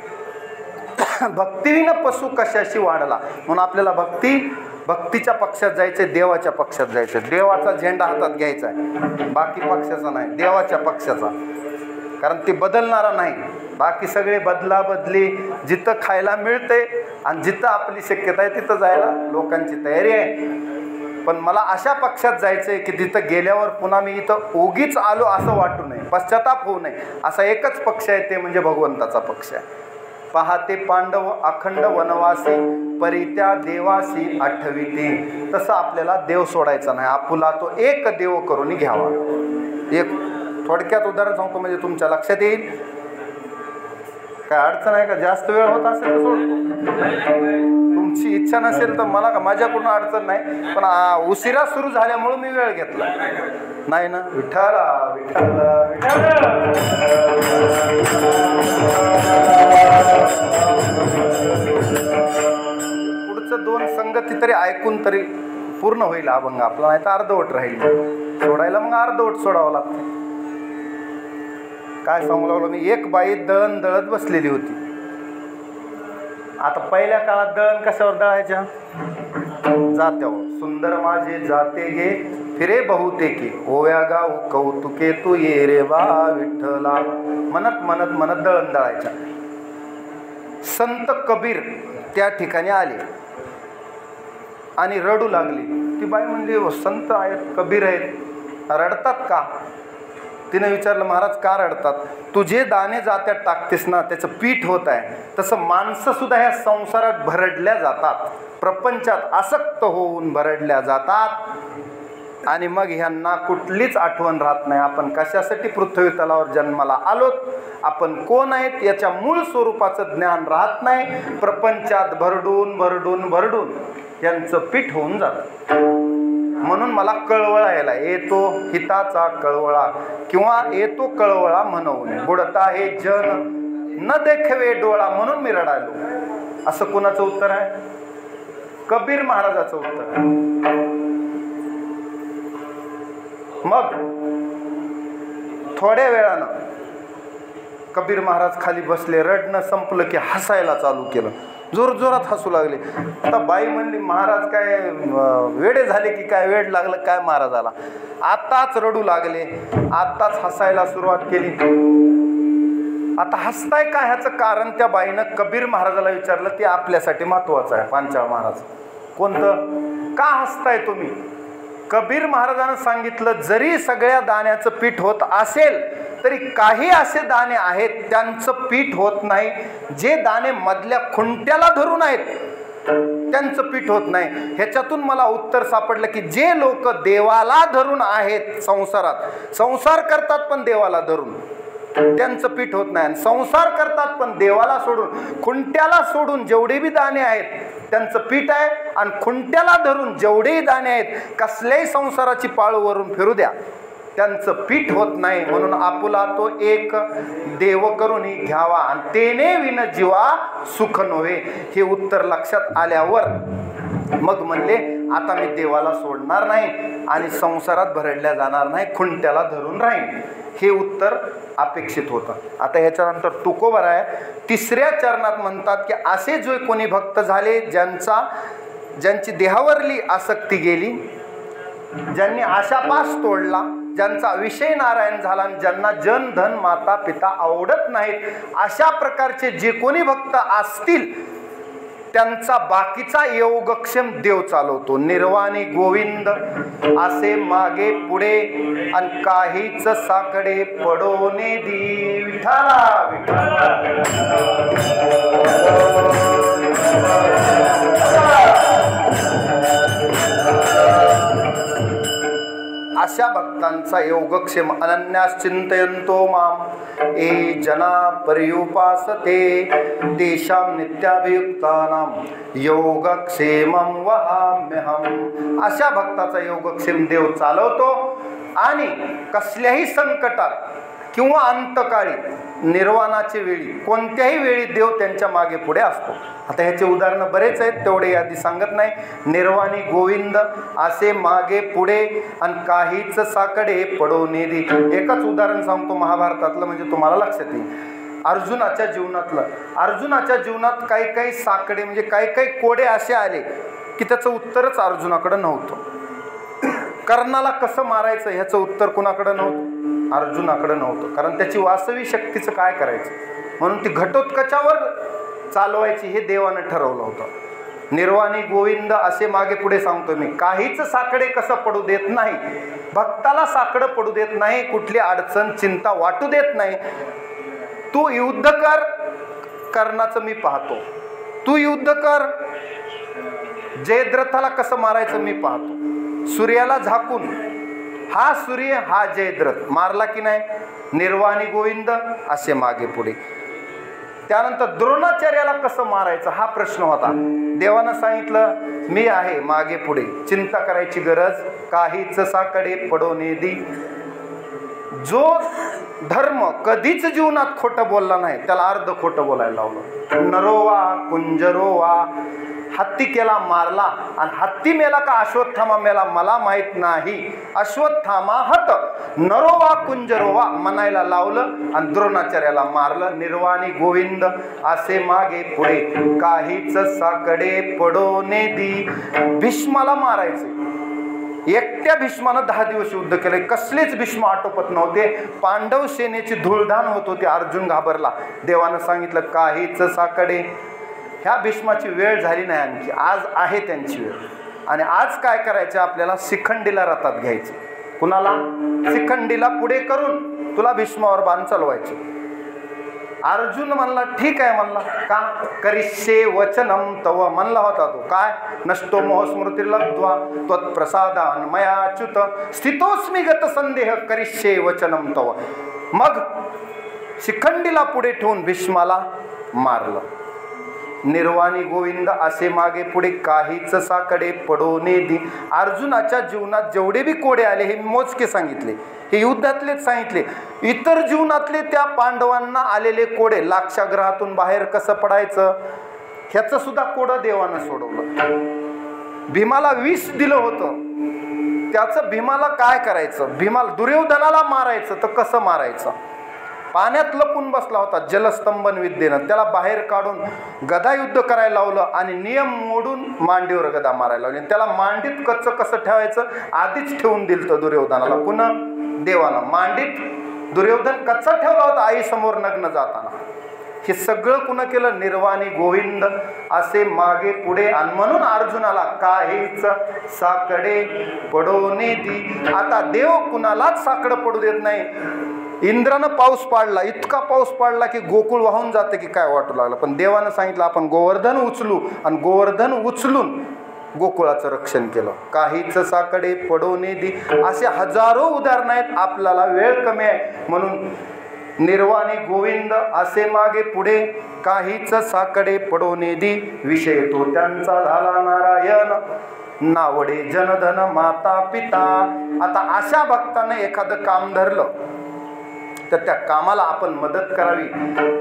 भक्तीविना पशु कशाशी वाढला. म्हणून आपल्याला भक्तीच्या पक्षात जायचं, देवाच्या पक्षात जायचं. देवाचा झेंडा हातात घ्यायचा आहे, बाकी पक्षाचा नाही, देवाच्या पक्षाचा. कारण ते बदलणारा नाही. बाकी सगळे बदली जिथं खायला मिळते आणि जिथं आपली शक्यता आहे तिथं जायला लोकांची तयारी आहे. पण मला अशा पक्षात जायचं आहे की तिथं गेल्यावर पुन्हा मी इथं ओगीच आलो असं वाटू नये, पश्चाताप होऊ नये. असा एकच पक्ष आहे, ते म्हणजे भगवंताचा पक्ष आहे. पहाते पांडव अखंड वनवासी, परित्या देवासी आठविते. तसं आपल्याला देव सोडायचा नाही, आपुला तो एक देव करून घ्यावा. एक थोडक्यात उदाहरण सांगतो म्हणजे तुमच्या लक्षात येईल. काय अडचण आहे का? जास्त वेळ होत असेल तर सोडतो. तुमची इच्छा नसेल तर मला का माझ्याकडून अडचण नाही, पण उशिरा सुरू झाल्यामुळे मी वेळ घेतला नाही ना. विठ्ठला विठ्ठला पुढचं 2 संगती तरी ऐकून तरी पूर्ण होईल अभंग आपला, नाही तर अर्धवट राहील. सोडायला मग अर्धवट सोडावं लागतं. काय सांगू लागलो मी? एक बाई दळण दळत बसलेली होती. आता पहिल्या काळात दळण कशावर दळायच्या? जात्यावर. सुंदर माझे जाते गे फिरे बहुतेके, ओव्या गाव कौतुके तू ये रे बा विठ्ठला. म्हणत म्हणत म्हणत दळण दळायच्या. संत कबीर त्या ठिकाणी आले आणि रडू लागली. ती बाई म्हणली, संत आहेत, कबीर आहेत, रडतात का? तिने विचारलं, महाराज का रडतात? तू जे दाणे जात्यात टाकतेस ना त्याचं पीठ होत आहे. तसं माणसं सुद्धा ह्या संसारात भरडल्या जातात, प्रपंचात आसक्त होऊन भरडल्या जातात आणि मग ह्यांना कुठलीच आठवण राहत नाही. आपण कशासाठी पृथ्वी तलावर जन्माला आलोत, आपण कोण आहेत याच्या मूळ स्वरूपाचं ज्ञान राहत नाही. प्रपंचात भरडून भरडून भरडून यांचं पीठ होऊन जातं. म्हणून मला कळवळा यायला येतो, हिताचा कळवळा किंवा येतो कळवळा म्हणून. बुडता हे जन न देखवे डोळा, म्हणून मी रडायलो. असं कोणाचं उत्तर आहे? कबीर महाराजाचं उत्तर. मग थोड्या वेळानं कबीर महाराज खाली बसले. रडणं संपलं की हसायला चालू केलं, जोरजोरात हसू लागले. आता बाई म्हणली, महाराज काय वेडे झाले की काय? वेड लागलं काय महाराजाला? आताच रडू लागले, आताच हसायला सुरुवात केली. आता हसताय काय? ह्याचं कारण त्या बाईनं कबीर महाराजाला विचारलं. ते आपल्यासाठी महत्वाचं आहे. पांचाळ महाराज कोणतं? का हसताय तुम्ही? कबीर महाराजानं सांगितलं, जरी सगळ्या दाण्याचं पीठ होत असेल तरी काही असे दाणे आहेत त्यांचं पीठ होत नाही, जे दाणे मधल्या खुंट्याला धरून आहेत त्यांचं पीठ होत नाही. ह्याच्यातून मला उत्तर सापडलं की जे लोक देवाला धरून आहेत, संसारात संसार करतात पण देवाला धरून, त्यांचं पीठ होत नाही. संसार करतात पण देवाला सोडून, खुंट्याला सोडून जेवढे बी दाणे आहेत त्यांचं पीठ आहे. आणि खुंट्याला धरून जेवढेही दाणे आहेत, कसल्याही संसाराची पाळू वरून फिरू द्या, त्यांचं पीठ होत नाही. म्हणून आपुला तो एक देव करून घ्यावा आणि तेने विन जीवा सुख नव्हे. हे उत्तर लक्षात आल्यावर मग म्हणले आता मी देवाला सोडणार नाही आणि संसारात भरडल्या जाणार नाही, खुंट्याला धरून राहीन. हे उत्तर अपेक्षित होतं. आता ह्याच्यानंतर तुकोबर आहे, तिसऱ्या चरणात म्हणतात की असे जे कोणी भक्त झाले ज्यांची देहावरली आसक्ती गेली, ज्यांनी आशापास तोडला, ज्यांचा विषय नारायण झाला आणि ज्यांना जन धन माता पिता आवडत नाहीत, अशा प्रकारचे जे कोणी भक्त असतील त्यांचा बाकीचा योगक्षेम देव चालवतो. निर्वाणी गोविंद असे मागे पुढे आणि काहीच साकडे पडोने दी. विठाला विठाला अशा भक्तांचा योगक्षेम. अनन्यास चिंतयन्तो माम ए जना पर्युपासते तेषां नित्याभियुक्तानां योगक्षेमं वहाम्यहम्. अशा भक्ताचा योगक्षेम देव चालवतो आणि कसल्याही संकटात किंवा अंतकाळी, निर्वाणाच्या वेळी, कोणत्याही वेळी देव त्यांच्या मागे पुढे असतो. आता ह्याचे उदाहरणं बरेच आहेत, तेवढे यादी सांगत नाही. निर्वाणी गोविंद असे मागे पुढे आणि काहीच साकडे पडोने दी. एकच उदाहरण सांगतो महाभारतातलं, म्हणजे तुम्हाला लक्षात येईल. अर्जुनाच्या जीवनात काही काही साकडे म्हणजे काही काही कोडे असे आले की त्याचं उत्तरच अर्जुनाकडे नव्हतं. कर्णाला कसं मारायचं ह्याचं उत्तर कुणाकडं नव्हतं, अर्जुनाकडे नव्हतं. कारण त्याची वास्तविक शक्तीचं काय करायचं, म्हणून ती घटोत्कचावर चालवायची हे देवानं ठरवलं होतं. निर्वाणी गोविंद असे मागे पुढे सांगतो मी, काहीच साकडे कसं पडू देत नाही, भक्ताला साकडं पडू देत नाही, कुठली अडचण चिंता वाटू देत नाही. तू युद्ध कर, कर्णाचं मी पाहतो. तू युद्ध कर, जयद्रथाला कसं मारायचं मी पाहतो. सूर्याला झाकून हा सूर्य हा जयद्रथ मारला की नाही. निर्वाणी गोविंद असे मागे पुढे. त्यानंतर द्रोणाचार्याला कसं मारायचं हा प्रश्न होता. देवानं सांगितलं मी आहे मागे पुढे, चिंता करायची गरज काहीच साकडे पडोने दी. जो धर्म कधीच जीवनात खोटं बोलला नाही त्याला अर्ध खोटं बोलायला लावलं. नरोवा कुंजरोवा, हत्ती केला मारला आणि हत्ती मेला का अश्वत्थामा मेला मला माहित नाही. अश्वत्थामा हत नरोवा कुंजरोवा म्हणायला लावलं आणि द्रोणाचार्याला मारलं. निर्वाणी गोविंद असे मागे पुढे काहीच साकडे पडोने दी. भीष्माला मारायचे, एकट्या भीष्मानं 10 दिवस युद्ध केले, कसलेच भीष्म आटोपत नव्हते. पांडव सेनेची धूळधाण होत होती. अर्जुन घाबरला. देवानं सांगितलं काहीच साकडे. ह्या भीष्माची वेळ झाली नाही आणखी, आज आहे त्यांची वेळ. आणि आज काय करायचं, आपल्याला शिखंडीला रथात घ्यायचं. कुणाला? शिखंडीला पुढे करून तुला भीष्मावर बाण चालवायचे. अर्जुन म्हणला ठीक आहे, म्हणला का करिष्ये वचनम तव म्हणला होता तो. काय नष्टो मोह स्मृती लब्ध्वा त्वत्प्रसादान मयाच्युत स्थितोस्मी गत संदेह करिष्ये वचनम तव. मग शिखंडीला पुढे ठेवून भीष्माला मारलं. निर्वाणी गोविंद असे मागे पुढे काहीच साकडे पडोने दी. अर्जुनाच्या जीवनात जेवढे बी कोडे आले हे मोजके सांगितले, हे युद्धातलेच सांगितले. इतर जीवनातले त्या पांडवांना आलेले कोडे, लाक्षागृहातून बाहेर कसं पडायचं ह्याचं सुद्धा कोडं देवानं सोडवलं. भीमाला विष दिलं होतं, त्याचं भीमाला काय करायचं, भीमाला दुर्योधनाला मारायचं तर कसं मारायचं. पाण्यात लपून बसला होता जलस्तंभन विद्येनं, त्याला बाहेर काढून गदा युद्ध करायला लावलं आणि नियम मोडून मांडीवर गदा मारायला लावली. त्याला मांडीत कच्चं कसं ठेवायचं आधीच ठेवून दिलं तर दुर्योधनाला. पुन्हा देवानं मांडीत दुर्योधन कच्चा ठेवला होता आईसमोर नग्न जाताना. हे सगळं कुणा केलं? निर्वाणी गोविंद असे मागे पुढे. आणि म्हणून अर्जुनाला काहीच साकडे पडोने दी. आता देव कुणालाच साकडं पडू देत नाही. इंद्रानं पाऊस पाडला, इतका पाऊस पाडला की गोकुळ वाहून जाते की काय वाटू लागलं. पण देवानं सांगितलं आपण गोवर्धन उचलू, आणि गोवर्धन उचलून गोकुळाचं रक्षण केलं. काहीच साकडे पडोने दी, असे हजारो उदाहरणं आहेत. आपल्याला वेळ कमी आहे म्हणून निर्वाणी गोविंद असे मागे पुढे, काहीच साकडे पडोने दी, विषय तो त्यांचा झाला नारायण, नावडे जनधन माता पिता. आता अशा भक्ताने एखादं काम धरलं तर त्या कामाला आपण मदत करावी.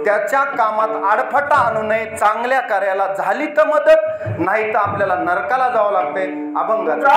त्याच्या कामात आडफटा आणू नये. चांगल्या कार्याला झाली तर मदत, नाही तर आपल्याला नरकाला जावं लागतंय. अभंगाचं